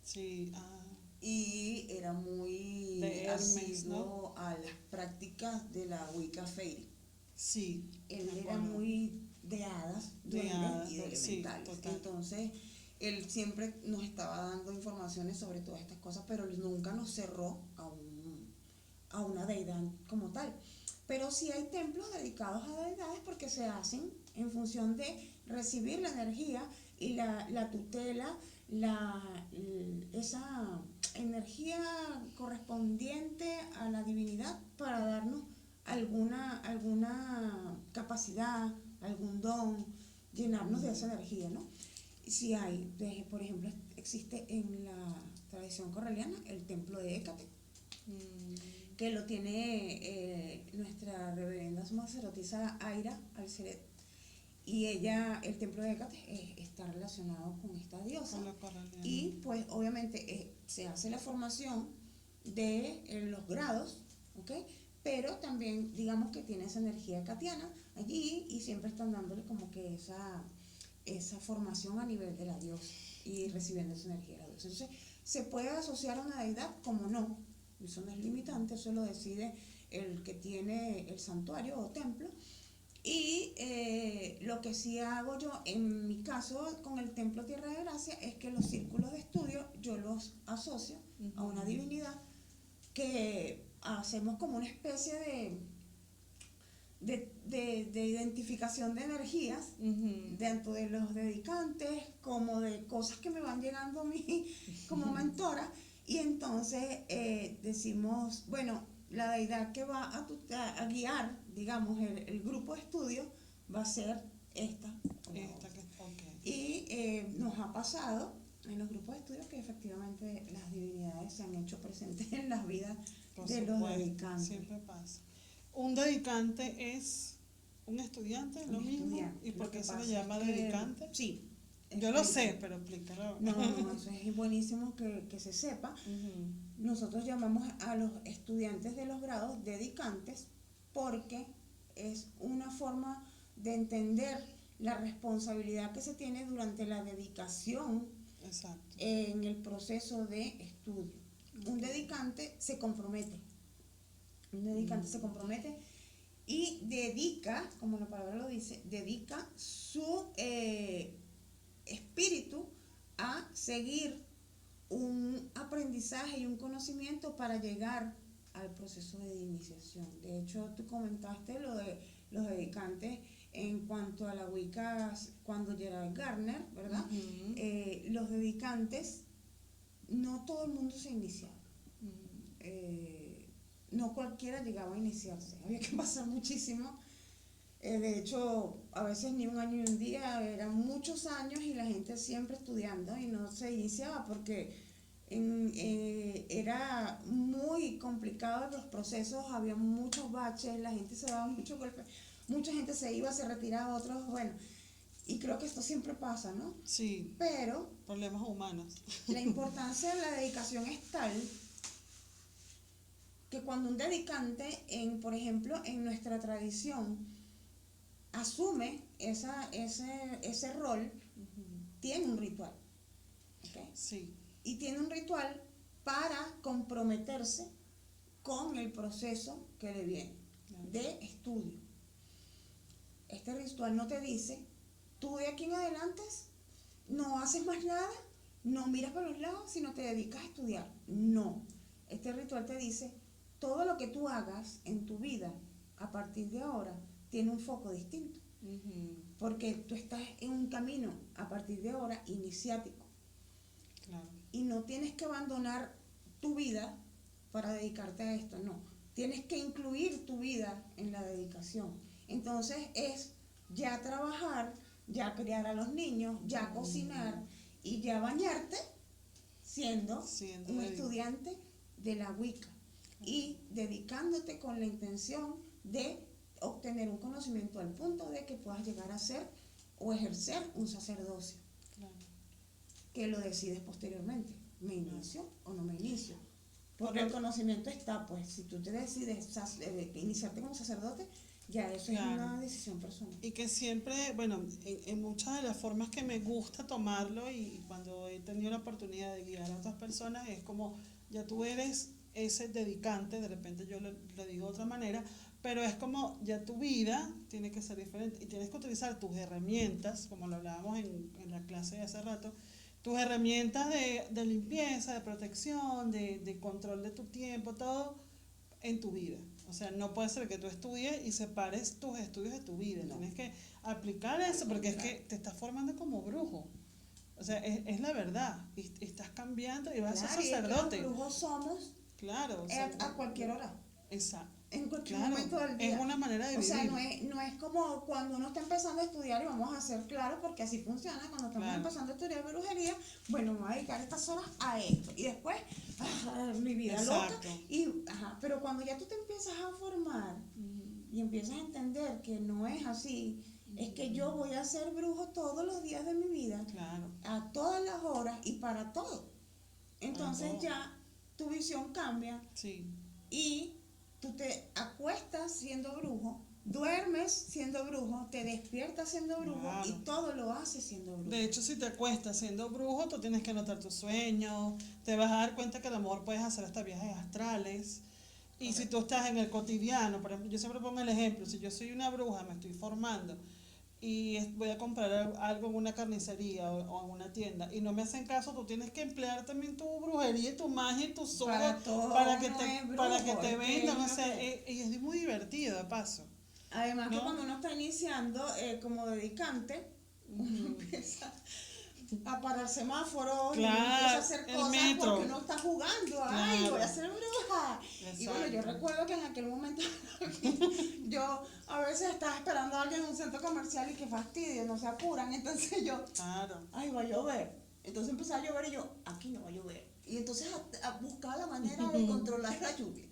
Sí, ah, y era muy de Hermes, ¿no? asiduo a las prácticas de la Wicca Fairy. Sí, Él me era acuerdo. muy de hadas, De duendes y de sí, elementales. total. Entonces, él siempre nos estaba dando informaciones sobre todas estas cosas, pero él nunca nos cerró a una deidad como tal. Pero sí hay templos dedicados a deidades porque se hacen en función de recibir la energía y la tutela, esa energía correspondiente a la divinidad para darnos alguna capacidad, algún don, llenarnos de esa energía, ¿no? Si hay, por ejemplo, existe en la tradición correliana el templo de Hécate, que lo tiene nuestra reverenda suma sacerdotisa Aira Alceret. Y ella, el templo de Hécate está relacionado con esta diosa. Y pues obviamente se hace la formación de los grados, ¿ok? Pero también digamos que tiene esa energía hecatiana allí y siempre están dándole como que esa formación a nivel de la diosa y recibiendo esa energía de la diosa. Entonces, se puede asociar a una deidad como no. Eso no es limitante, eso lo decide el que tiene el santuario o templo. Y lo que sí hago yo, en mi caso, con el Templo Tierra de Gracia, es que los círculos de estudio yo los asocio a una divinidad que hacemos como una especie de identificación de energías, tanto de los dedicantes como de cosas que me van llegando a mí como mentora. Y entonces decimos, bueno, la deidad que va a guiar, digamos, el grupo de estudio va a ser esta. Y nos ha pasado en los grupos de estudio que efectivamente las divinidades se han hecho presentes en las vidas de los dedicantes. Siempre pasa. ¿Un dedicante es un estudiante, lo mismo? ¿Y por qué se le llama dedicante? Sí. Yo lo sé, pero explícalo. No, eso es buenísimo que se sepa. Nosotros llamamos a los estudiantes de los grados dedicantes porque es una forma de entender la responsabilidad que se tiene durante la dedicación. Exacto. En el proceso de estudio. Un dedicante se compromete. Un dedicante se compromete y dedica, como la palabra lo dice, dedica su espíritu a seguir un aprendizaje y un conocimiento para llegar al proceso de iniciación. De hecho, tú comentaste lo de los dedicantes en cuanto a la Wicca cuando Gerald Gardner, ¿verdad? Los dedicantes, no todo el mundo se iniciaba. No cualquiera llegaba a iniciarse. Había que pasar muchísimo. De hecho, a veces ni un año ni un día, eran muchos años y la gente siempre estudiando y no se iniciaba porque era muy complicado los procesos, había muchos baches, la gente se daba mucho golpe, mucha gente se iba, se retiraba, otros, bueno, y creo que esto siempre pasa, ¿no? Sí. Pero problemas humanos. La importancia de la dedicación es tal que cuando un dedicante, por ejemplo, en nuestra tradición, asume ese rol, tiene un ritual. ¿Okay? Sí. Y tiene un ritual para comprometerse con el proceso que le viene de estudio. Este ritual no te dice, tú de aquí en adelante no haces más nada, no miras para los lados, sino te dedicas a estudiar. No. Este ritual te dice, todo lo que tú hagas en tu vida a partir de ahora tiene un foco distinto. Porque tú estás en un camino a partir de ahora iniciático. Claro. Y no tienes que abandonar tu vida para dedicarte a esto, no. Tienes que incluir tu vida en la dedicación. Entonces es ya trabajar, ya criar a los niños, ya cocinar y ya bañarte siendo un estudiante de la Wicca y dedicándote con la intención de obtener un conocimiento al punto de que puedas llegar a ser o ejercer un sacerdocio. Claro. Que lo decides posteriormente, ¿me inicio o no me inicio? Porque el conocimiento está, pues si tú te decides iniciarte como sacerdote, ya eso es una decisión personal. Y que siempre, bueno, en muchas de las formas que me gusta tomarlo y cuando he tenido la oportunidad de guiar a otras personas, es como, ya tú eres ese dedicante, de repente yo le digo de otra manera, pero es como, ya tu vida tiene que ser diferente y tienes que utilizar tus herramientas, como lo hablábamos en la clase de hace rato, tus herramientas de limpieza, de protección, de control de tu tiempo, todo en tu vida. O sea, no puede ser que tú estudies y separes tus estudios de tu vida. No. Tienes que aplicar eso porque es que te estás formando como brujo. O sea, es la verdad. Y estás cambiando y vas a ser sacerdote. Los brujos somos claro, o sea, a cualquier hora. Exacto. en cualquier Claro, momento del día. es una manera de O sea, vivir. no es como cuando uno está empezando a estudiar, y vamos a ser claros porque así funciona, cuando estamos Claro, empezando a estudiar brujería, bueno, me voy a dedicar estas horas a esto, y después, mi vida loca, exacto. pero cuando ya tú te empiezas a formar y empiezas a entender que no es así, es que yo voy a ser brujo todos los días de mi vida, Claro, a todas las horas y para todo. para Entonces todo. ya tu visión cambia Sí, y tú te acuestas siendo brujo, duermes siendo brujo, te despiertas siendo brujo y claro. todo lo haces siendo brujo. De hecho, si te acuestas siendo brujo, tú tienes que anotar tus sueños, te vas a dar cuenta que a lo mejor puedes hacer hasta viajes astrales. Y si tú Correcto. estás en el cotidiano, por ejemplo, yo siempre pongo el ejemplo, si yo soy una bruja, me estoy formando y voy a comprar algo en una carnicería o en una tienda y no me hacen caso, tú tienes que emplear también tu brujería y tu magia y tus ojos Para todo para que uno te, es para que brujo, te es que vendan, o uno sea, que... y es muy divertido de paso, Además que ¿no? cuando uno está iniciando como dedicante, uno Ujú. empieza a parar semáforos y uno empieza a Claro, hacer el cosas porque metro, uno está jugando, ay, voy a claro, ser bruja. Y bueno, yo exacto, recuerdo que en aquel momento yo a veces estaba esperando a alguien en un centro comercial y que fastidio, no se apuran, entonces yo, claro, ay, va a llover. Entonces empezó a llover y yo, aquí no va a llover. Y entonces a buscar la manera de controlar la lluvia.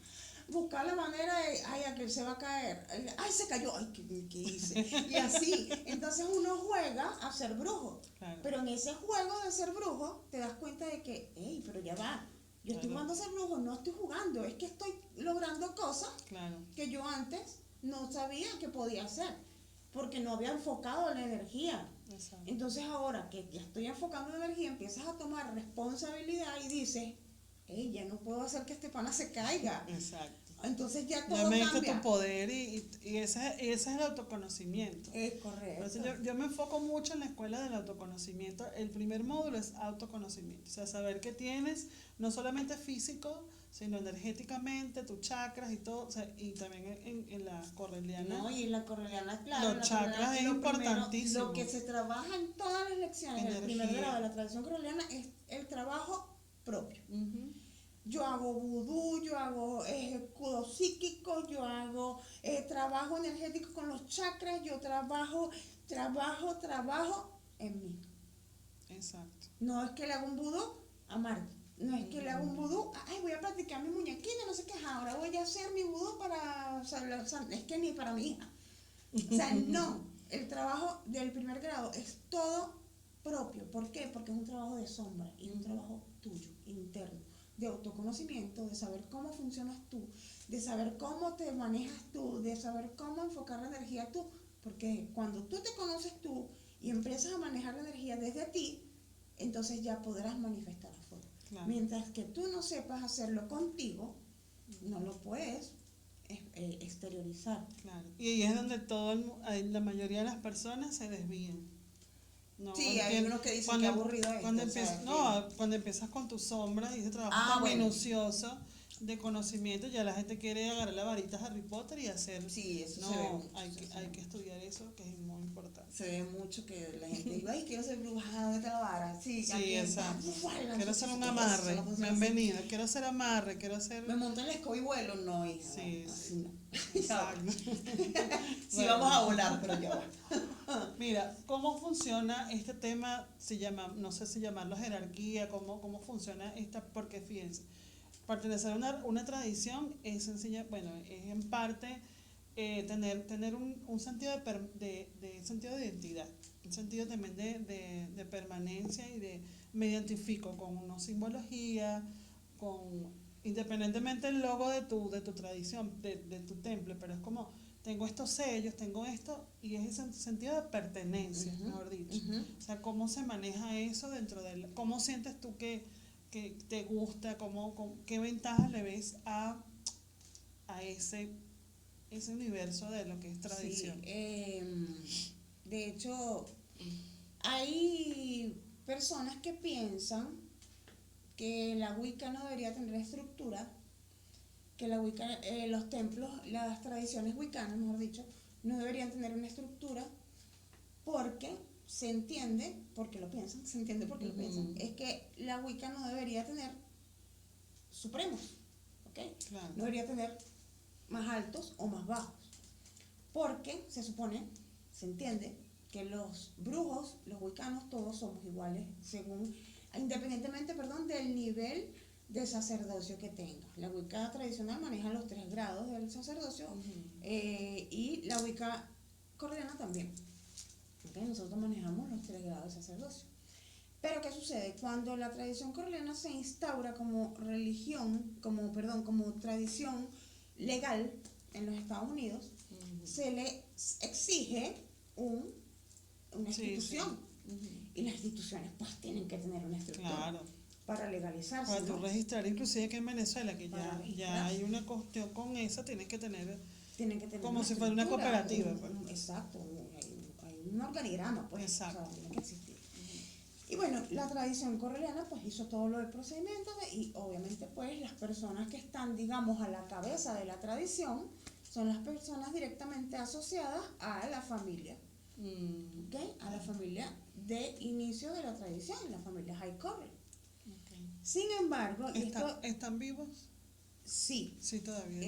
Buscar la manera de, ay, a que se va a caer. Ay, se cayó. Ay, ¿qué hice? Y así. Entonces uno juega a ser brujo. claro, Pero en ese juego de ser brujo, te das cuenta de que, hey, pero ya va. Yo estoy claro, jugando a ser brujo, no estoy jugando. Es que estoy logrando cosas claro, que yo antes no sabía que podía hacer. Porque no había enfocado la energía. exacto, Entonces ahora que ya estoy enfocando la energía, empiezas a tomar responsabilidad y dices, hey, ya no puedo hacer que este pana se caiga. exacto. Entonces ya Ya todo me diste tu cambia. poder ese es el autoconocimiento. Es Por eso correcto. yo me enfoco mucho en la escuela del autoconocimiento. El primer módulo es autoconocimiento, o sea, saber qué tienes, no solamente físico, sino energéticamente, tus chakras y todo, o sea, y también en la correliana, No, y en la correliana, claro, en los la chakras correliana, es lo primero, lo que importantísimo. se trabaja en todas las lecciones del primer grado Energía. de la tradición correliana es el trabajo propio. Ujú. Yo hago vudú, yo hago escudos psíquicos, yo hago trabajo energético con los chakras, yo trabajo en mí. Exacto. No es que le haga un vudú a Marte. No es que le haga un vudú, ay, voy a practicar mi muñequita, no sé qué, ahora voy a hacer mi vudú para, o sea, es que ni para mi hija. O sea, no, el trabajo del primer grado es todo propio. ¿Por qué? Porque es un trabajo de sombra y es un trabajo tuyo, interno, de autoconocimiento, de saber cómo funcionas tú, de saber cómo te manejas tú, de saber cómo enfocar la energía tú. Porque cuando tú te conoces tú y empiezas a manejar la energía desde ti, entonces ya podrás manifestar afuera. Claro, Mientras que tú no sepas hacerlo contigo, no lo puedes exteriorizar. claro. Y ahí es donde la mayoría de las personas se desvían. No Sí, hay unos que dicen que aburrido cuando esto, o sea, que... no, cuando empiezas con tu sombra y ese trabajo Ah, tan bueno, minucioso de conocimiento, ya la gente quiere agarrar la varita Harry Potter y hacer. sí, eso se ve No, mucho, hay que estudiar eso, que es muy importante. se ve mucho que la gente dice, ay, quiero ser bruja, ¿dónde te la vara? Sí, Sí, aquí, exacto. bueno, Quiero hacer entonces, un eso amarre, no me funciona han así. venido. Quiero hacer amarre, quiero hacer. Me monto en la escoba y vuelo, no, hija, va, Sí, así sí, no. Ya va. exacto. Sí Bueno, vamos a volar, pero ya va. mira, ¿cómo funciona este tema? Se llama, no sé si llamarlo jerarquía, cómo funciona esta, porque fíjense, pertenecer a una tradición es sencilla, bueno, es en parte tener un sentido de sentido de identidad, un sentido también de permanencia y me identifico con una simbología, con independientemente del logo de tu tradición, de tu templo, pero es como tengo estos sellos, tengo esto, y es ese sentido de pertenencia, mejor dicho. O sea, cómo se maneja eso dentro cómo sientes tú que te gusta, qué ventajas le ves a ese universo de lo que es Sí, tradición. de hecho, hay personas que piensan que la Wicca no debería tener estructura, que la Wicca, los templos, las tradiciones wiccanas, mejor dicho, no deberían tener una estructura porque se entiende, porque lo piensan, se entiende porque lo piensan, es que la Wicca no debería tener supremos, ¿ok? Claro, No debería tener más altos o más bajos. Porque se supone, se entiende, que los brujos, los wiccanos, todos somos iguales, independientemente, del nivel de sacerdocio que tengas. La Wicca tradicional maneja los 3 grados del sacerdocio, y la Wicca correliana también. ¿Okay? Nosotros manejamos los 3 grados de sacerdocio. Pero ¿qué sucede? Cuando la tradición correliana se instaura como religión, como tradición legal en los Estados Unidos, se le exige una institución. Y las instituciones pues tienen que tener una estructura para legalizarse. Para tú registrar, inclusive que en Venezuela, que ya hay una cuestión con esa, tienen que tener como si fuera una cooperativa. Exacto, hay un organigrama, pues. Exacto. O sea, tiene que existir. Y bueno, la tradición correliana pues hizo todo lo del procedimiento y obviamente pues las personas que están, digamos, a la cabeza de la tradición son las personas directamente asociadas a la familia. ¿Okay? A la familia de inicio de la tradición, la familia Highcorrell. Sin embargo, ¿Están vivos? Sí. Sí, todavía.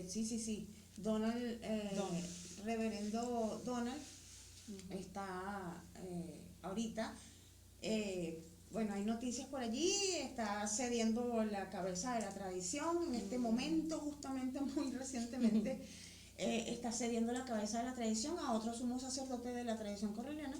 Sí. Donald. Reverendo Donald está ahorita. Bueno, hay noticias por allí, está cediendo la cabeza de la tradición en este momento, justamente muy recientemente. Está cediendo la cabeza de la tradición a otro sumo sacerdote de la tradición correliana,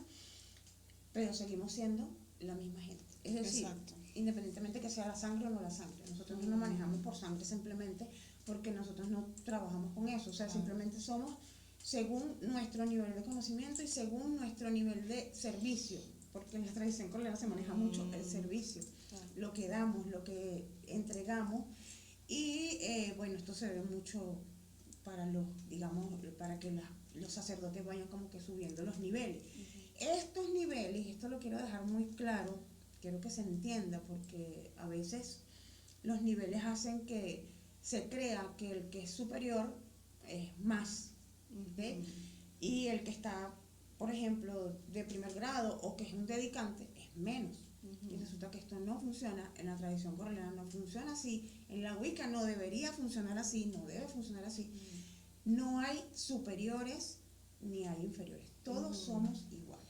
pero seguimos siendo la misma gente. Es decir, independientemente que sea la sangre o no la sangre, nosotros no nos manejamos por sangre simplemente porque nosotros no trabajamos con eso, o sea, simplemente somos según nuestro nivel de conocimiento y según nuestro nivel de servicio, porque en la tradición correliana se maneja mucho el servicio, lo que damos, lo que entregamos, y bueno, esto se ve mucho para que los sacerdotes vayan como que subiendo los niveles. Estos niveles, esto lo quiero dejar muy claro, quiero que se entienda, porque a veces los niveles hacen que se crea que el que es superior es más, ¿okay? Y el que está, por ejemplo, de primer grado o que es un dedicante es menos. Y resulta que esto no funciona en la tradición correliana, no funciona así, en la Wicca no debería funcionar así, no debe funcionar así. No hay superiores ni hay inferiores, todos somos iguales.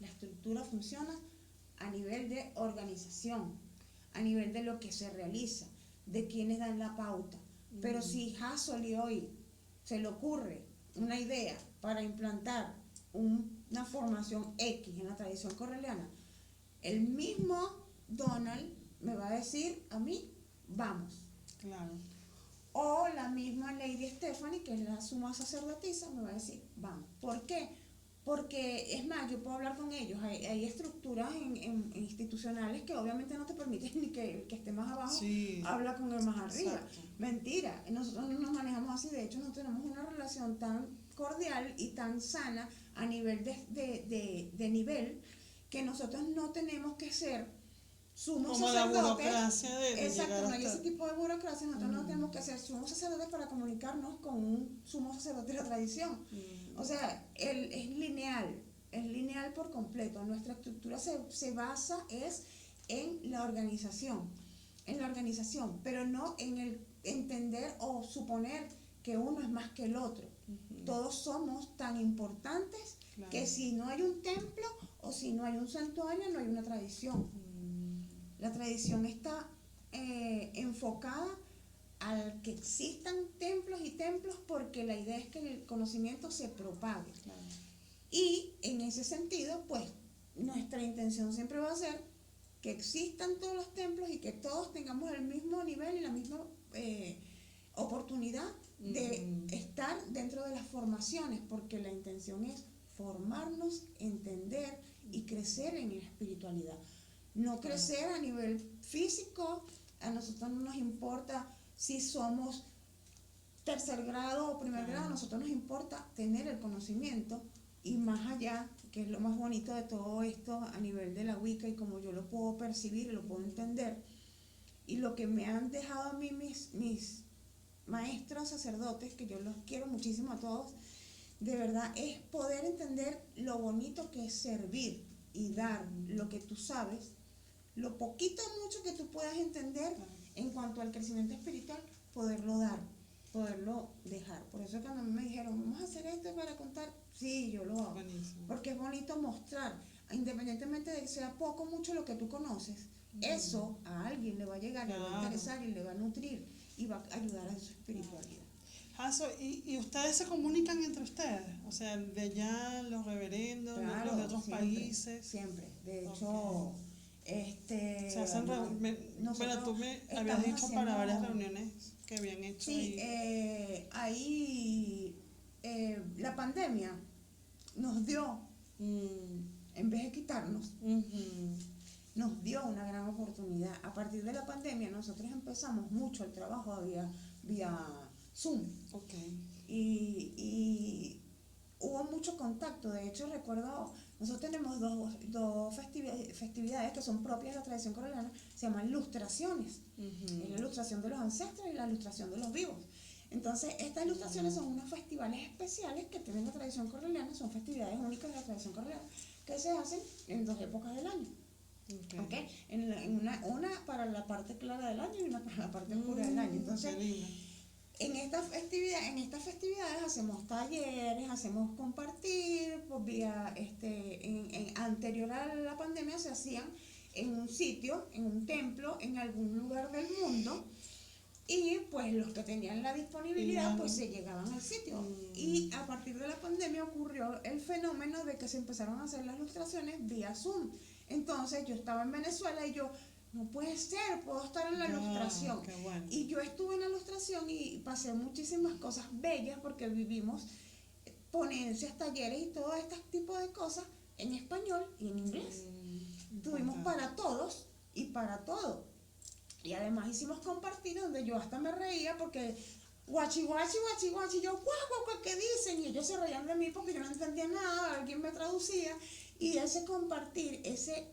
La estructura funciona a nivel de organización, a nivel de lo que se realiza, de quienes dan la pauta. Pero si Hassel y hoy se le ocurre una idea para implantar una formación X en la tradición correliana, el mismo Donald me va a decir a mí, vamos. Claro. O la misma Lady Stephanie, que es la suma sacerdotisa, me va a decir, vamos. ¿Por qué? Porque, es más, yo puedo hablar con ellos. Hay estructuras institucionales que obviamente no te permiten ni que el que esté más abajo habla con el más arriba. Exacto. Mentira, nosotros no nos manejamos así. De hecho, no tenemos una relación tan cordial y tan sana a nivel de nivel, que nosotros no tenemos que ser sumos como sacerdotes. La burocracia de Exacto, no hay hasta... ese tipo de burocracia. Nosotros no tenemos que ser sumos sacerdotes para comunicarnos con un sumo sacerdote de la tradición. O sea, es lineal por completo. Nuestra estructura se basa en la organización, pero no en el entender o suponer que uno es más que el otro. Todos somos tan importantes que si no hay un templo o si no hay un santuario, no hay una tradición. La tradición está enfocada al que existan templos y templos, porque la idea es que el conocimiento se propague. Y en ese sentido, pues, nuestra intención siempre va a ser que existan todos los templos y que todos tengamos el mismo nivel y la misma oportunidad de estar dentro de las formaciones, porque la intención es formarnos, entender y crecer en la espiritualidad. No crecer a nivel físico. A nosotros no nos importa si somos tercer grado o primer grado, a nosotros nos importa tener el conocimiento, y más allá, que es lo más bonito de todo esto a nivel de la Wicca y como yo lo puedo percibir y lo puedo entender, y lo que me han dejado a mí mis maestros sacerdotes, que yo los quiero muchísimo a todos, de verdad, es poder entender lo bonito que es servir y dar lo que tú sabes, lo poquito o mucho que tú puedas entender en cuanto al crecimiento espiritual, poderlo dar, poderlo dejar. Por eso cuando me dijeron, vamos a hacer esto para contar, sí, yo lo hago. Buenísimo. Porque es bonito mostrar, independientemente de que sea poco o mucho lo que tú conoces, eso a alguien le va a llegar, le va a Claro. interesar y le va a nutrir y va a ayudar a su espiritualidad. Jaso, ¿y ustedes se comunican entre ustedes? O sea, de allá, los reverendos, Claro, los de otros siempre, países. siempre. De Ok. hecho, Se hacen bueno, tú me habías estamos dicho para varias haciendo, reuniones que habían hecho sí, ahí la pandemia nos dio, en vez de quitarnos, Ujú. nos dio una gran oportunidad. A partir de la pandemia nosotros empezamos mucho el trabajo vía Zoom Ok. y hubo mucho contacto. De hecho, recuerdo, nosotros tenemos dos festividades que son propias de la tradición correliana, se llaman lustraciones. Es la ilustración de los ancestros y la ilustración de los vivos. Entonces, estas ilustraciones son unos festivales especiales que tienen la tradición correliana, son festividades únicas de la tradición correliana, que se hacen en 2 épocas del año. Okay. ¿Okay? En una para la parte clara del año y una para la parte oscura del año. Entonces, en estas festividades hacemos talleres, hacemos compartir, pues vía, anterior a la pandemia se hacían en un sitio, en un templo, en algún lugar del mundo, y pues los que tenían la disponibilidad pues se llegaban al sitio. Y a partir de la pandemia ocurrió el fenómeno de que se empezaron a hacer las ilustraciones vía Zoom. Entonces yo estaba en Venezuela y yo, no puede ser, puedo estar en la ilustración. Bueno. Y yo estuve en la ilustración y pasé muchísimas cosas bellas porque vivimos ponencias, talleres y todo este tipo de cosas en español y en inglés. Tuvimos para todos y para todo. Y además hicimos compartir donde yo hasta me reía porque guachi, guachi, guachi, guachi, yo, guau, guau, guau, ¿qué dicen? Y ellos se reían de mí porque yo no entendía nada, alguien me traducía. Y ese compartir, ese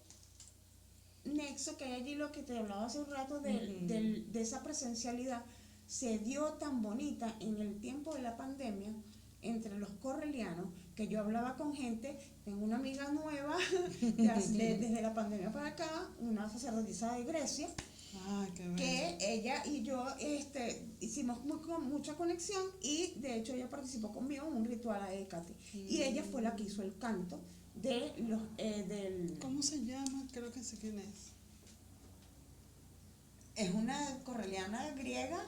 nexo que hay allí, lo que te hablaba hace un rato de esa presencialidad, se dio tan bonita en el tiempo de la pandemia entre los correlianos, que yo hablaba con gente. Tengo una amiga nueva desde la pandemia para acá, una sacerdotisa de Grecia, que ella y yo hicimos mucha conexión, y de hecho ella participó conmigo en un ritual a Hécate, y ella fue la que hizo el canto de los del... ¿Cómo se llama? Creo que sé quién es. Es una correliana griega.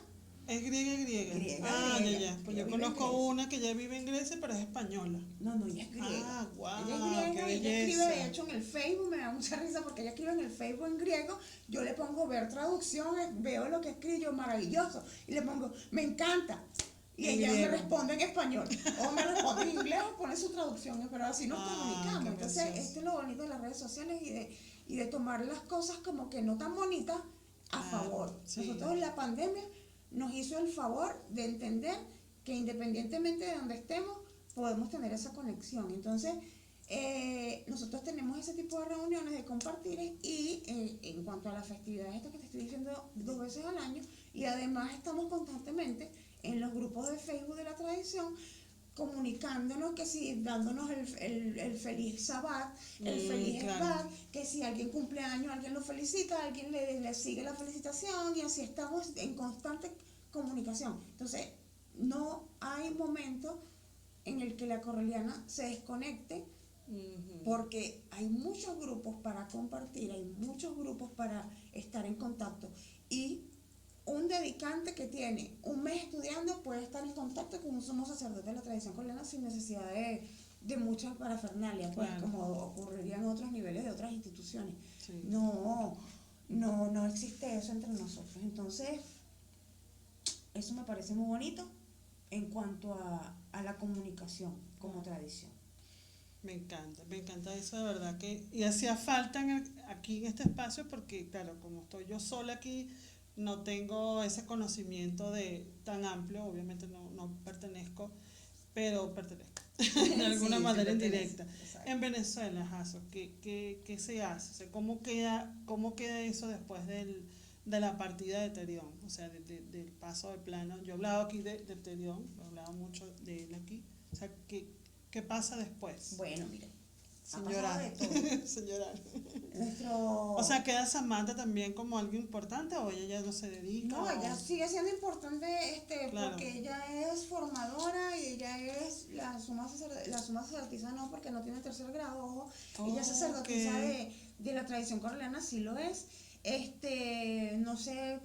Es griega. Ya. Pues yo conozco una que ya vive en Grecia, pero es española. No, ella es griega. Wow, ella es griega, qué y ella belleza. escribe, de hecho, en el Facebook, me da mucha risa porque ella escribe en el Facebook en griego, yo le pongo ver traducciones, veo lo que escribe, yo maravilloso, y le pongo, me encanta. Y ella me responde en español, o me responde en inglés, o pone su traducción, pero así nos comunicamos. Entonces, esto es lo bonito de las redes sociales y de tomar las cosas como que no tan bonitas a favor. Sí. Nosotros en la pandemia nos hizo el favor de entender que independientemente de donde estemos, podemos tener esa conexión. Entonces, nosotros tenemos ese tipo de reuniones de compartir, y en cuanto a las festividades estas que te estoy diciendo 2 veces al año, y además estamos constantemente en los grupos de Facebook de la tradición comunicándonos, que si dándonos el feliz Sabbat, el feliz Esbat, que si alguien cumple años, alguien lo felicita, alguien le sigue la felicitación, y así estamos en constante comunicación. Entonces, no hay momento en el que la correliana se desconecte, porque hay muchos grupos para compartir, hay muchos grupos para estar en contacto, y un dedicante que tiene un mes estudiando puede estar en contacto con un sumo sacerdote de la tradición correliana sin necesidad de muchas parafernalias, pues, como ocurriría en otros niveles de otras instituciones. Sí. No existe eso entre nosotros. Entonces, eso me parece muy bonito en cuanto a la comunicación como tradición. Me encanta eso, de verdad que, y hacía falta aquí en este espacio, porque claro, como estoy yo sola aquí, no tengo ese conocimiento tan amplio, obviamente no pertenezco, pero pertenezco de alguna manera indirecta. En Venezuela, Jaso, ¿qué se hace? O sea, ¿cómo queda eso después de la partida de Terión? O sea, del paso de plano. Yo he hablado aquí de Terión, he hablado mucho de él aquí. O sea, ¿qué pasa después? Bueno, mira, Ha Sin pasado llorar. de todo. Sin llorar. Nuestro... O sea, ¿queda Samantha también como algo importante o ella ya no se dedica? No, ella O... sigue siendo importante Claro. porque ella es formadora y ella es la suma sacerdotisa, no porque no tiene tercer grado, ojo, ella es sacerdotisa Ok. de la tradición correliana, sí lo es. No sé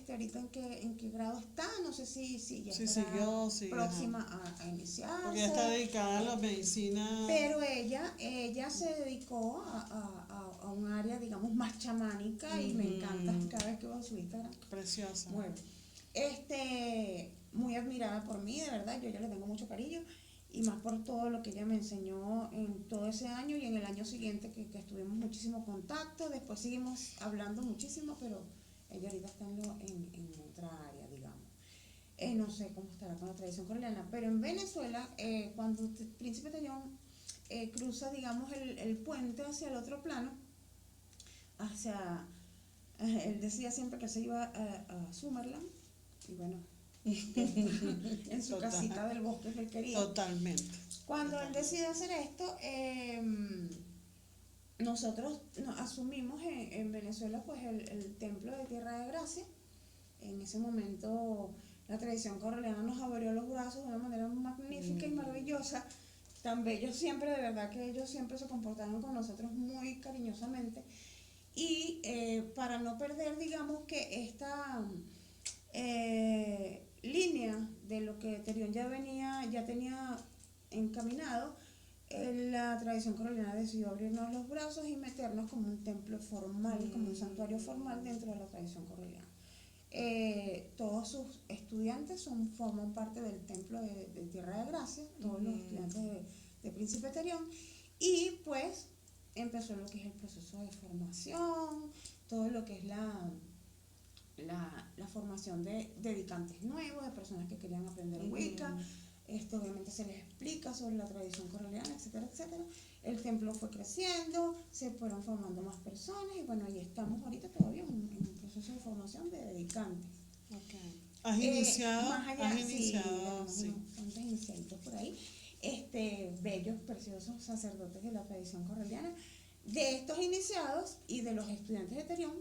ahorita en qué grado está, no sé si ya Sí, estará siguió, sí, ajá. próxima a Porque ella está iniciarse. dedicada a la medicina. Pero ella se dedicó a un área, digamos, más chamánica y me encanta cada vez que veo su Instagram. Preciosa. Bueno, muy admirada por mí, de verdad, yo ya le tengo mucho cariño y más por todo lo que ella me enseñó en todo ese año y en el año siguiente que estuvimos muchísimo contacto, después seguimos hablando muchísimo, pero ella ahorita está en otra área, digamos. No sé cómo estará con la tradición correliana, pero en Venezuela, cuando el príncipe Tellón cruza, digamos, el puente hacia el otro plano, hacia, él decía siempre que se iba a Summerland, y bueno, en su Total. casita del bosque que él quería. Totalmente. Cuando él decide hacer esto, nosotros asumimos en Venezuela pues el templo de Tierra de Gracia. En ese momento la tradición correliana nos abrió los brazos de una manera magnífica y maravillosa, tan bellos siempre, de verdad que ellos siempre se comportaron con nosotros muy cariñosamente. Y para no perder, digamos, que esta línea de lo que Terión ya tenía encaminado, la tradición correliana decidió abrirnos los brazos y meternos como un templo formal, como un santuario formal dentro de la tradición correliana. Todos sus estudiantes forman parte del templo de Tierra de Gracia, todos los estudiantes de Príncipe Terión, y pues empezó lo que es el proceso de formación, todo lo que es la formación de dedicantes nuevos, de personas que querían aprender Wicca. Obviamente se les explica sobre la tradición correliana, etcétera, etcétera. El templo fue creciendo, se fueron formando más personas y bueno, ahí estamos ahorita todavía en un proceso de formación de dedicantes. Okay. ¿Has iniciado? Más allá, ¿Has iniciado? sí, Sí. unos cuantos iniciaditos por ahí. Bellos, preciosos sacerdotes de la tradición correliana. De estos iniciados y de los estudiantes de Terión,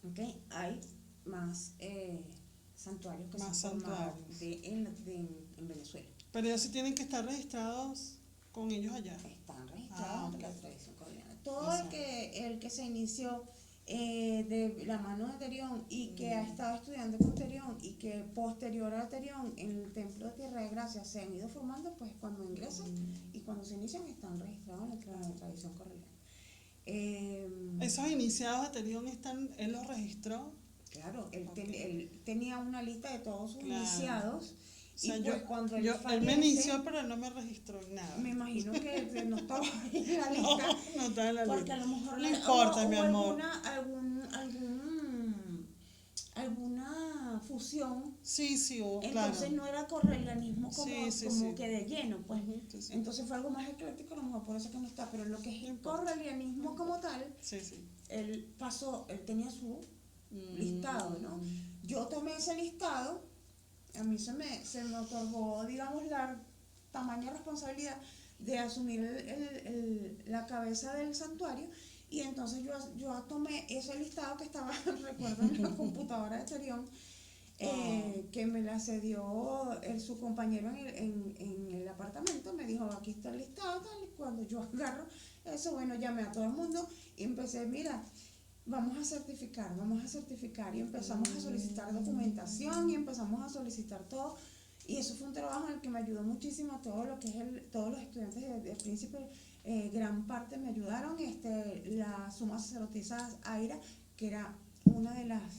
okay, hay más santuarios que Más se han formado santuarios. en Venezuela. Pero ellos sí tienen que estar registrados con ellos allá. Están registrados Ok. en la tradición correliana. Todo el que se inició de la mano de Terión y que ha estado estudiando con Terión y que posterior a Terión en el templo de Tierra de Gracia se han ido formando, pues cuando ingresan y cuando se inician están registrados en la tradición correliana. Esos iniciados de Terión están, él los registró. Claro, Okay. él tenía una lista de todos sus Claro. iniciados. O sea, Y pues cuando él él fallece, me inició, pero él no me registró en nada. me imagino que no estaba ahí en la lista. No está en la Porque lista. a lo mejor No importa, mi amor. alguna fusión, Sí, entonces claro. no era correlianismo Sí. que de lleno, pues. Sí. Entonces fue algo más ecléctico, a lo mejor por eso que no está, pero lo que es No el importa. correlianismo como tal, Sí. él tenía su listado, ¿no? Yo tomé ese listado, a mí se me otorgó, digamos, la tamaña responsabilidad de asumir la cabeza del santuario y entonces yo tomé ese listado que estaba, recuerdo, en la computadora de Terión, que me la cedió su compañero en el apartamento, me dijo, aquí está el listado, tal, y cuando yo agarro eso, bueno, llamé a todo el mundo y empecé, mira, vamos a certificar y empezamos a solicitar documentación y empezamos a solicitar todo y eso fue un trabajo en el que me ayudó muchísimo todo lo que es todos los estudiantes de Príncipe, gran parte me ayudaron, la suma sacerdotisa Aira, que era una de las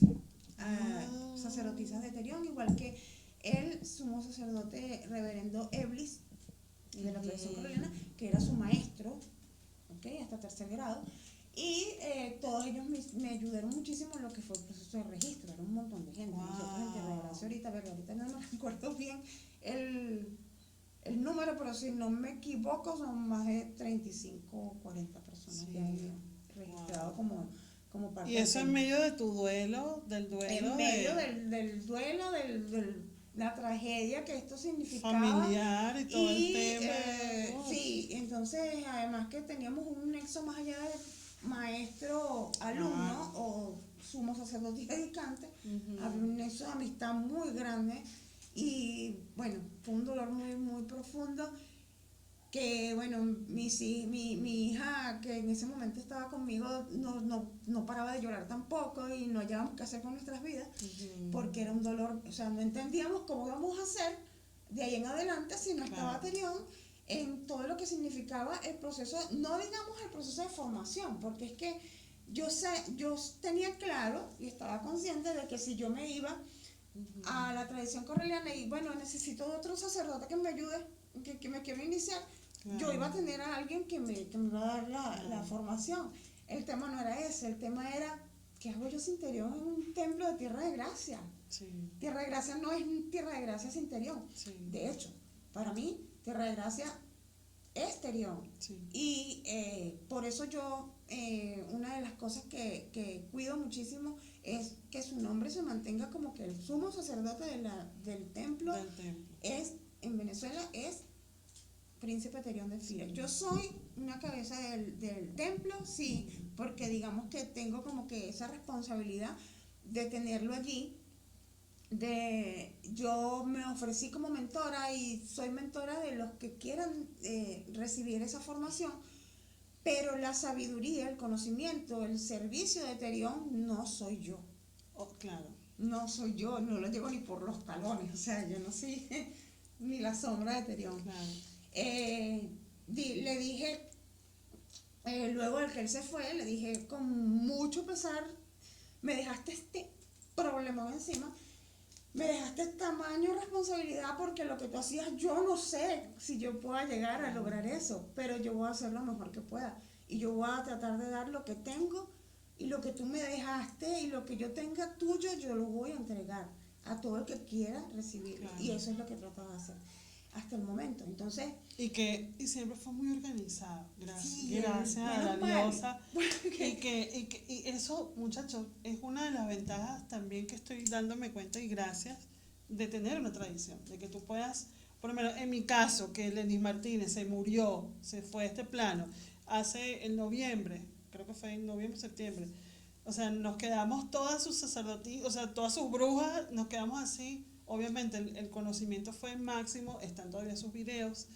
sacerdotisas de Terión, igual que el sumo sacerdote reverendo Eblis de la tradición correliana, que era su maestro, ¿okay? Hasta tercer grado. Y todos ellos me ayudaron muchísimo en lo que fue el proceso de registro, era un montón de gente. Nosotros en Tierra de Gracia ahorita no me recuerdo bien el número, pero si no me equivoco son más de 35 o 40 personas que han registrado como parte Y eso en medio de tu duelo, del duelo. En medio del duelo, la tragedia que esto significaba. Familiar y todo el tema. Sí, entonces además que que teníamos un nexo más allá de maestro-alumno o sumo sacerdote y predicante, había un nexo de amistad muy grande y bueno, fue un dolor muy, muy profundo que bueno, mi hija que en ese momento estaba conmigo no paraba de llorar tampoco y no hallábamos qué hacer con nuestras vidas porque era un dolor, o sea, no entendíamos cómo íbamos a hacer de ahí en adelante si no estaba Terión en todo lo que significaba el proceso, no digamos el proceso de formación, porque es que yo tenía claro y estaba consciente de que si yo me iba a la tradición correliana y bueno, necesito de otro sacerdote que me ayude, que me quiero iniciar, yo iba a tener a alguien que me iba a dar la formación. El tema no era ese, el tema era, ¿qué hago yo sin Terión en un templo de Tierra de Gracia? Tierra de Gracia no es Tierra de Gracia sin Terión. De hecho, para mí, Tierra de Gracia es Terión. Y por eso yo, una de las cosas que cuido muchísimo es que su nombre se mantenga como que el sumo sacerdote del templo es, en Venezuela, es Príncipe Terión de Fira. Yo soy una cabeza del templo, sí, porque digamos que tengo como que esa responsabilidad de tenerlo allí. Yo me ofrecí como mentora y soy mentora de los que quieran recibir esa formación, pero la sabiduría, el conocimiento, el servicio de Terión no soy yo. No soy yo, no lo llevo ni por los talones, o sea, yo no soy ni la sombra de Terión. Le dije, luego de que él se fue, le dije con mucho pesar, me dejaste este problemón encima, me dejaste tamaño responsabilidad porque lo que tú hacías yo no sé si yo pueda llegar a lograr eso, pero yo voy a hacer lo mejor que pueda y yo voy a tratar de dar lo que tengo y lo que tú me dejaste y lo que yo tenga tuyo yo lo voy a entregar a todo el que quiera recibirlo y eso es lo que trato de hacer hasta el momento. Entonces, y siempre fue muy organizado, gracias a la diosa. Y eso, muchachos, es una de las ventajas también que estoy dándome cuenta y gracias de tener una tradición, de que tú puedas, por lo menos en mi caso, que Lenis Martínez se murió, se fue a este plano, hace en noviembre, creo que fue en noviembre, septiembre, o sea, nos quedamos todas sus sacerdotisas, o sea, todas sus brujas, nos quedamos así. Obviamente el conocimiento fue máximo, están todavía sus videos,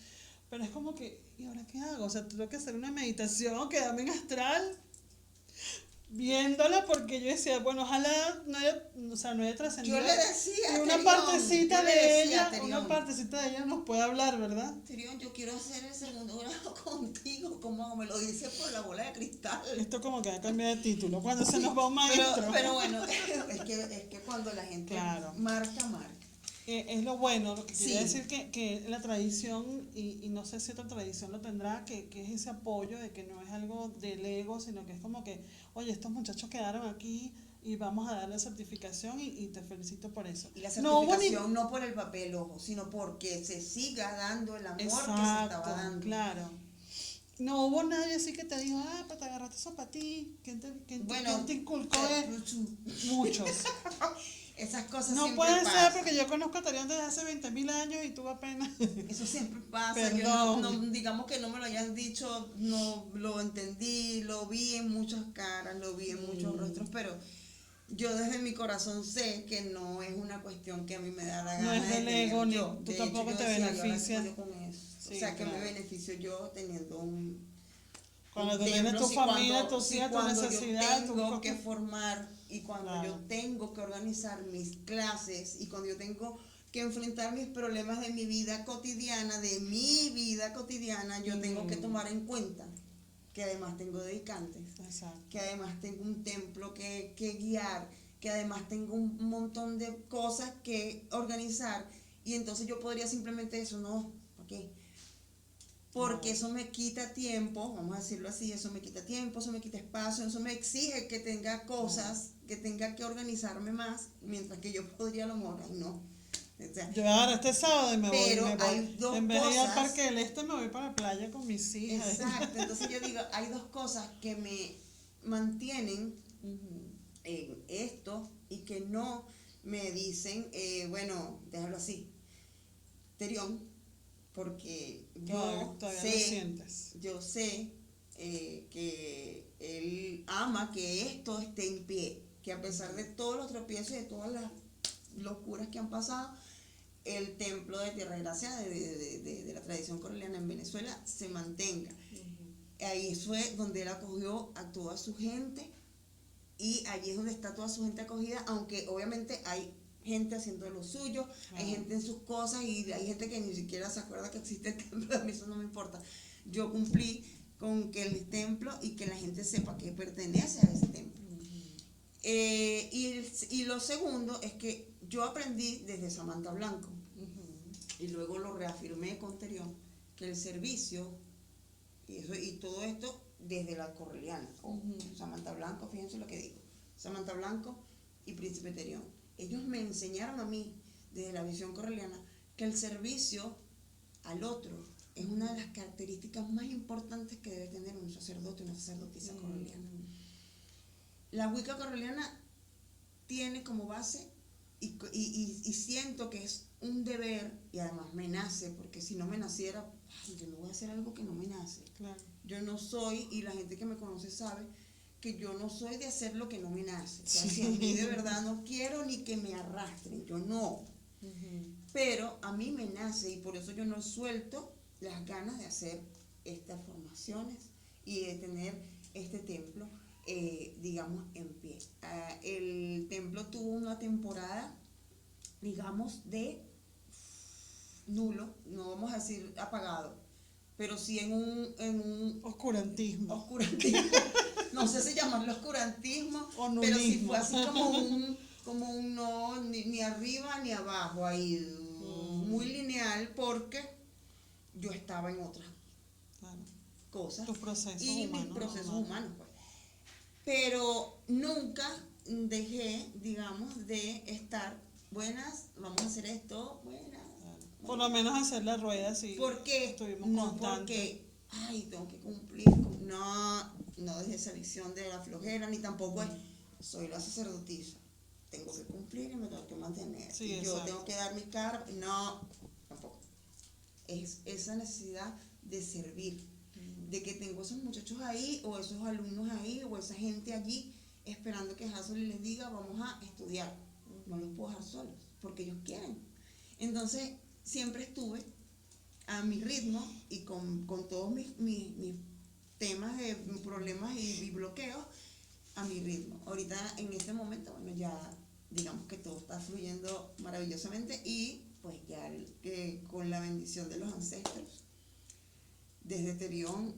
pero es como que, ¿y ahora qué hago? O sea, tengo que hacer una meditación, quedarme en astral, viéndola, porque yo decía, bueno, ojalá no haya trascendido. Yo le decía, y una partecita de ella nos puede hablar, ¿verdad? Terión, yo quiero hacer el segundo grado contigo, como me lo dice por la bola de cristal. Esto como que va a cambiar de título, cuando se nos va un maestro. Pero bueno, es que cuando la gente marca. Es lo bueno, lo que quiere decir que la tradición, y no sé si otra tradición lo tendrá, que es ese apoyo de que no es algo del ego, sino que es como que, oye, estos muchachos quedaron aquí y vamos a darle certificación y te felicito por eso. Y la certificación no por el papel, ojo, sino porque se siga dando el amor que se estaba dando. Claro. No hubo nadie así que te dijo, pues te agarraste eso para ti. ¿Quién te inculcó? Muchos. Esas cosas no siempre puede pasan. ser porque yo conozco a Terión desde hace 20.000 años y tú apenas. Eso siempre pasa. Yo no, digamos que no me lo hayan dicho, no lo entendí, lo vi en muchas caras, lo vi en muchos rostros, pero yo desde mi corazón sé que no es una cuestión que a mí me da la gana. No es del ego, ni tú tampoco te beneficias. O sea, que me beneficio yo teniendo un. Cuando tú tienes tu familia, tus hijas, tu necesidad. Yo tengo que formar y cuando yo tengo que organizar mis clases y cuando yo tengo que enfrentar mis problemas de mi vida cotidiana, yo tengo que tomar en cuenta que además tengo dedicantes, que además tengo un templo que guiar, que además tengo un montón de cosas que organizar y entonces yo podría simplemente eso, no, ¿ok? Porque eso me quita tiempo, vamos a decirlo así, eso me quita tiempo, eso me quita espacio, eso me exige que tenga cosas, que tenga que organizarme más, mientras que yo podría a lo mejor, no. O sea, yo ahora este sábado me voy, hay dos en vez de ir al cosas, Parque del Este me voy para la playa con mis hijas. Exacto, entonces yo digo, hay dos cosas que me mantienen en esto y que no me dicen, bueno, déjalo así, Terión, porque yo sé que él ama que esto esté en pie, que a pesar de todos los tropiezos y de todas las locuras que han pasado, el templo de Tierra de Gracia de la tradición correliana en Venezuela se mantenga. Ahí fue donde él acogió a toda su gente y allí es donde está toda su gente acogida, aunque obviamente hay gente haciendo lo suyo, hay gente en sus cosas y hay gente que ni siquiera se acuerda que existe el templo. A mí eso no me importa. Yo cumplí con que el templo y que la gente sepa que pertenece a ese templo. Y lo segundo es que yo aprendí desde Samantha Blanco y luego lo reafirmé con Terión, que el servicio y todo esto desde la correliana, Samantha Blanco, fíjense lo que digo, Samantha Blanco y Príncipe Terión, ellos me enseñaron a mí desde la visión correliana que el servicio al otro es una de las características más importantes que debe tener un sacerdote, una sacerdotisa correliana. La Wicca correliana tiene como base y siento que es un deber, y además me nace, porque si no me naciera, yo no voy a hacer algo que no me nace. Claro. Yo no soy, y la gente que me conoce sabe, que yo no soy de hacer lo que no me nace. O sea, si a mí de verdad no quiero ni que me arrastren, yo no. Pero a mí me nace y por eso yo no suelto las ganas de hacer estas formaciones y de tener este templo, digamos, en pie. El templo tuvo una temporada, digamos, de nulo, no vamos a decir apagado, pero sí en un Oscurantismo. No sé si llamarlo oscurantismo, O nulismo. pero sí fue así como un no, ni arriba ni abajo, ahí muy lineal, porque yo estaba en otras cosas. Tus procesos y humanos, mis procesos humanos, pues. Pero nunca dejé, digamos, de estar buenas, vamos a hacer esto, buenas. Por lo menos hacer la rueda, sí. Porque estuvimos no constantes. porque, ay, tengo que cumplir, no desde esa visión de la flojera, ni tampoco es, soy la sacerdotisa, tengo que cumplir y me tengo que mantener. Sí, y yo exacto. tengo que dar mi cara, no, tampoco. Es esa necesidad de servir, de que tengo esos muchachos ahí, o esos alumnos ahí, o esa gente allí, esperando que Hazel les diga, vamos a estudiar. No los puedo dejar solos, porque ellos quieren. Entonces, siempre estuve a mi ritmo y con todos mis temas de problemas y bloqueos a mi ritmo. Ahorita, en este momento, bueno, ya digamos que todo está fluyendo maravillosamente y pues ya con la bendición de los ancestros, desde Terión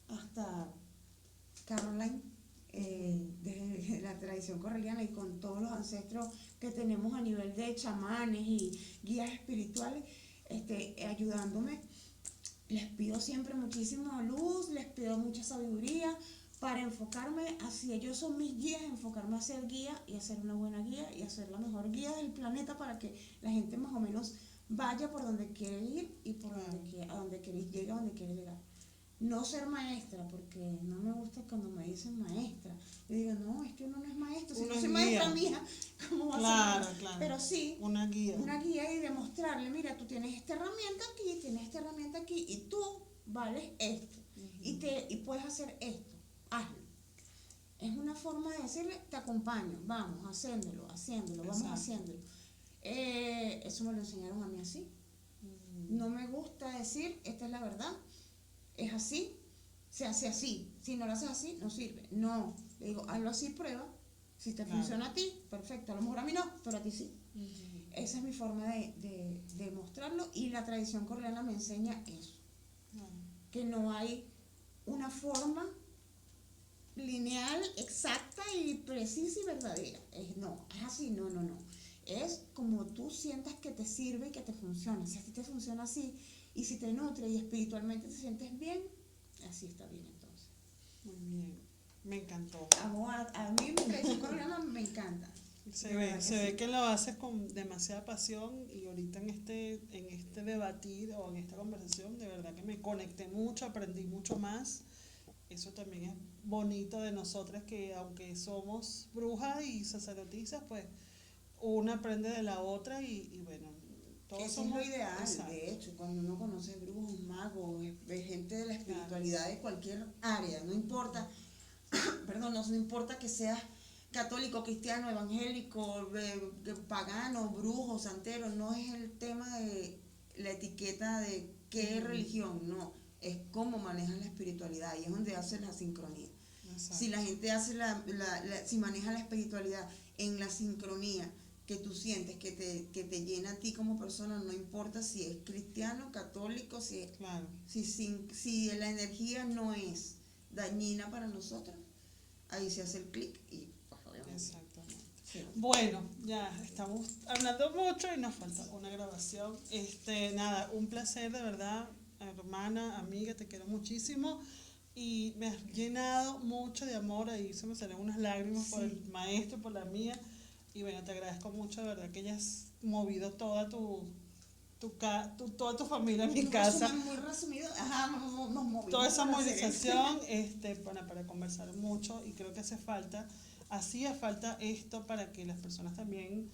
hasta Caroline, desde la tradición correliana y con todos los ancestros que tenemos a nivel de chamanes y guías espirituales, ayudándome. Les pido siempre muchísima luz, les pido mucha sabiduría para enfocarme hacia ellos, son mis guías, enfocarme a ser guía y a ser una buena guía y a ser la mejor guía del planeta para que la gente más o menos vaya por donde quiere ir y por a donde quiere, llegue a donde quiere llegar. No ser maestra, porque no me gusta cuando me dicen maestra. Yo digo, no, es que uno no es maestro, si no soy maestra mía, ¿cómo va a ser? Claro. Pero sí, una guía y demostrarle, mira, tú tienes esta herramienta aquí, tienes esta herramienta aquí, y tú vales esto, y puedes hacer esto, hazlo. Es una forma de decirle, te acompaño, vamos, haciéndolo, vamos haciéndolo. Eso me lo enseñaron a mí así. No me gusta decir, esta es la verdad, es así, se hace así. Si no lo haces así, no sirve. No, le digo, hazlo así, prueba. Si te funciona a ti, perfecto. A lo mejor a mí no, pero a ti sí. Esa es mi forma de mostrarlo y la tradición correliana me enseña eso. Que no hay una forma lineal, exacta y precisa y verdadera. No, es así, no. Es como tú sientas que te sirve y que te funciona. Si a ti te funciona así, y si te nutre y espiritualmente te sientes bien, así está bien entonces. Muy bien, me encantó. A mí mi tradición correliana me encanta. Se ve que lo haces con demasiada pasión y ahorita en este debatir o en esta conversación de verdad que me conecté mucho, aprendí mucho más. Eso también es bonito de nosotras, que aunque somos brujas y sacerdotisas, pues una aprende de la otra y bueno, todos Eso somos es lo ideal, exacto. de hecho, cuando uno conoce brujos, magos, de gente de la espiritualidad de cualquier área, no importa, perdón, no importa que seas católico, cristiano, evangélico, pagano, brujo, santero, no es el tema de la etiqueta de qué religión, no, es cómo manejas la espiritualidad y es donde hace la sincronía. Exacto. Si la gente hace si maneja la espiritualidad en la sincronía que tú sientes, que te llena a ti como persona, no importa si es cristiano, católico, Claro. si la energía no es dañina para nosotros, ahí se hace el clic y Exactamente. sí. Bueno, ya estamos hablando mucho y nos falta una grabación. Nada, un placer de verdad, hermana, amiga, te quiero muchísimo y me has llenado mucho de amor, ahí se me salen unas lágrimas por el maestro, por la mía, y bueno, te agradezco mucho de verdad que hayas movido toda toda tu familia en mi casa. Muy resumido, ajá, nos movimos Toda esa para hacer movilización para conversar mucho y creo que hacía falta esto para que las personas también,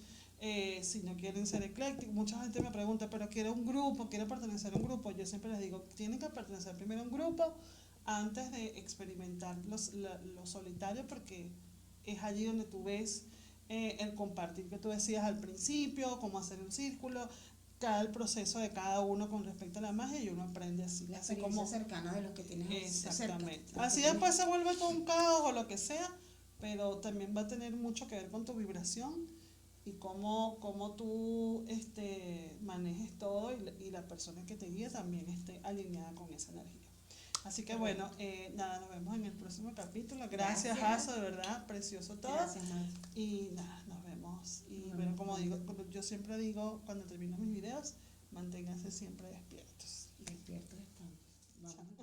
si no quieren ser eclécticos, mucha gente me pregunta, pero quiero un grupo, quiero pertenecer a un grupo, yo siempre les digo, tienen que pertenecer primero a un grupo antes de experimentar lo solitario porque es allí donde tú ves el compartir que tú decías al principio, cómo hacer un círculo, el proceso de cada uno con respecto a la magia y uno aprende así. la así experiencia como cercana de los que tienes exactamente. cerca. Así después se vuelve todo un caos o lo que sea, pero también va a tener mucho que ver con tu vibración y cómo tú manejes todo y la persona que te guía también esté alineada con esa energía. Así que bueno, nada, nos vemos en el próximo capítulo. Gracias, Aso, de verdad, precioso todo. Gracias, Marta. Y nada, nos vemos. Y bueno, como yo siempre digo cuando termino mis videos, manténganse siempre despiertos. Despiertos estamos. Vamos.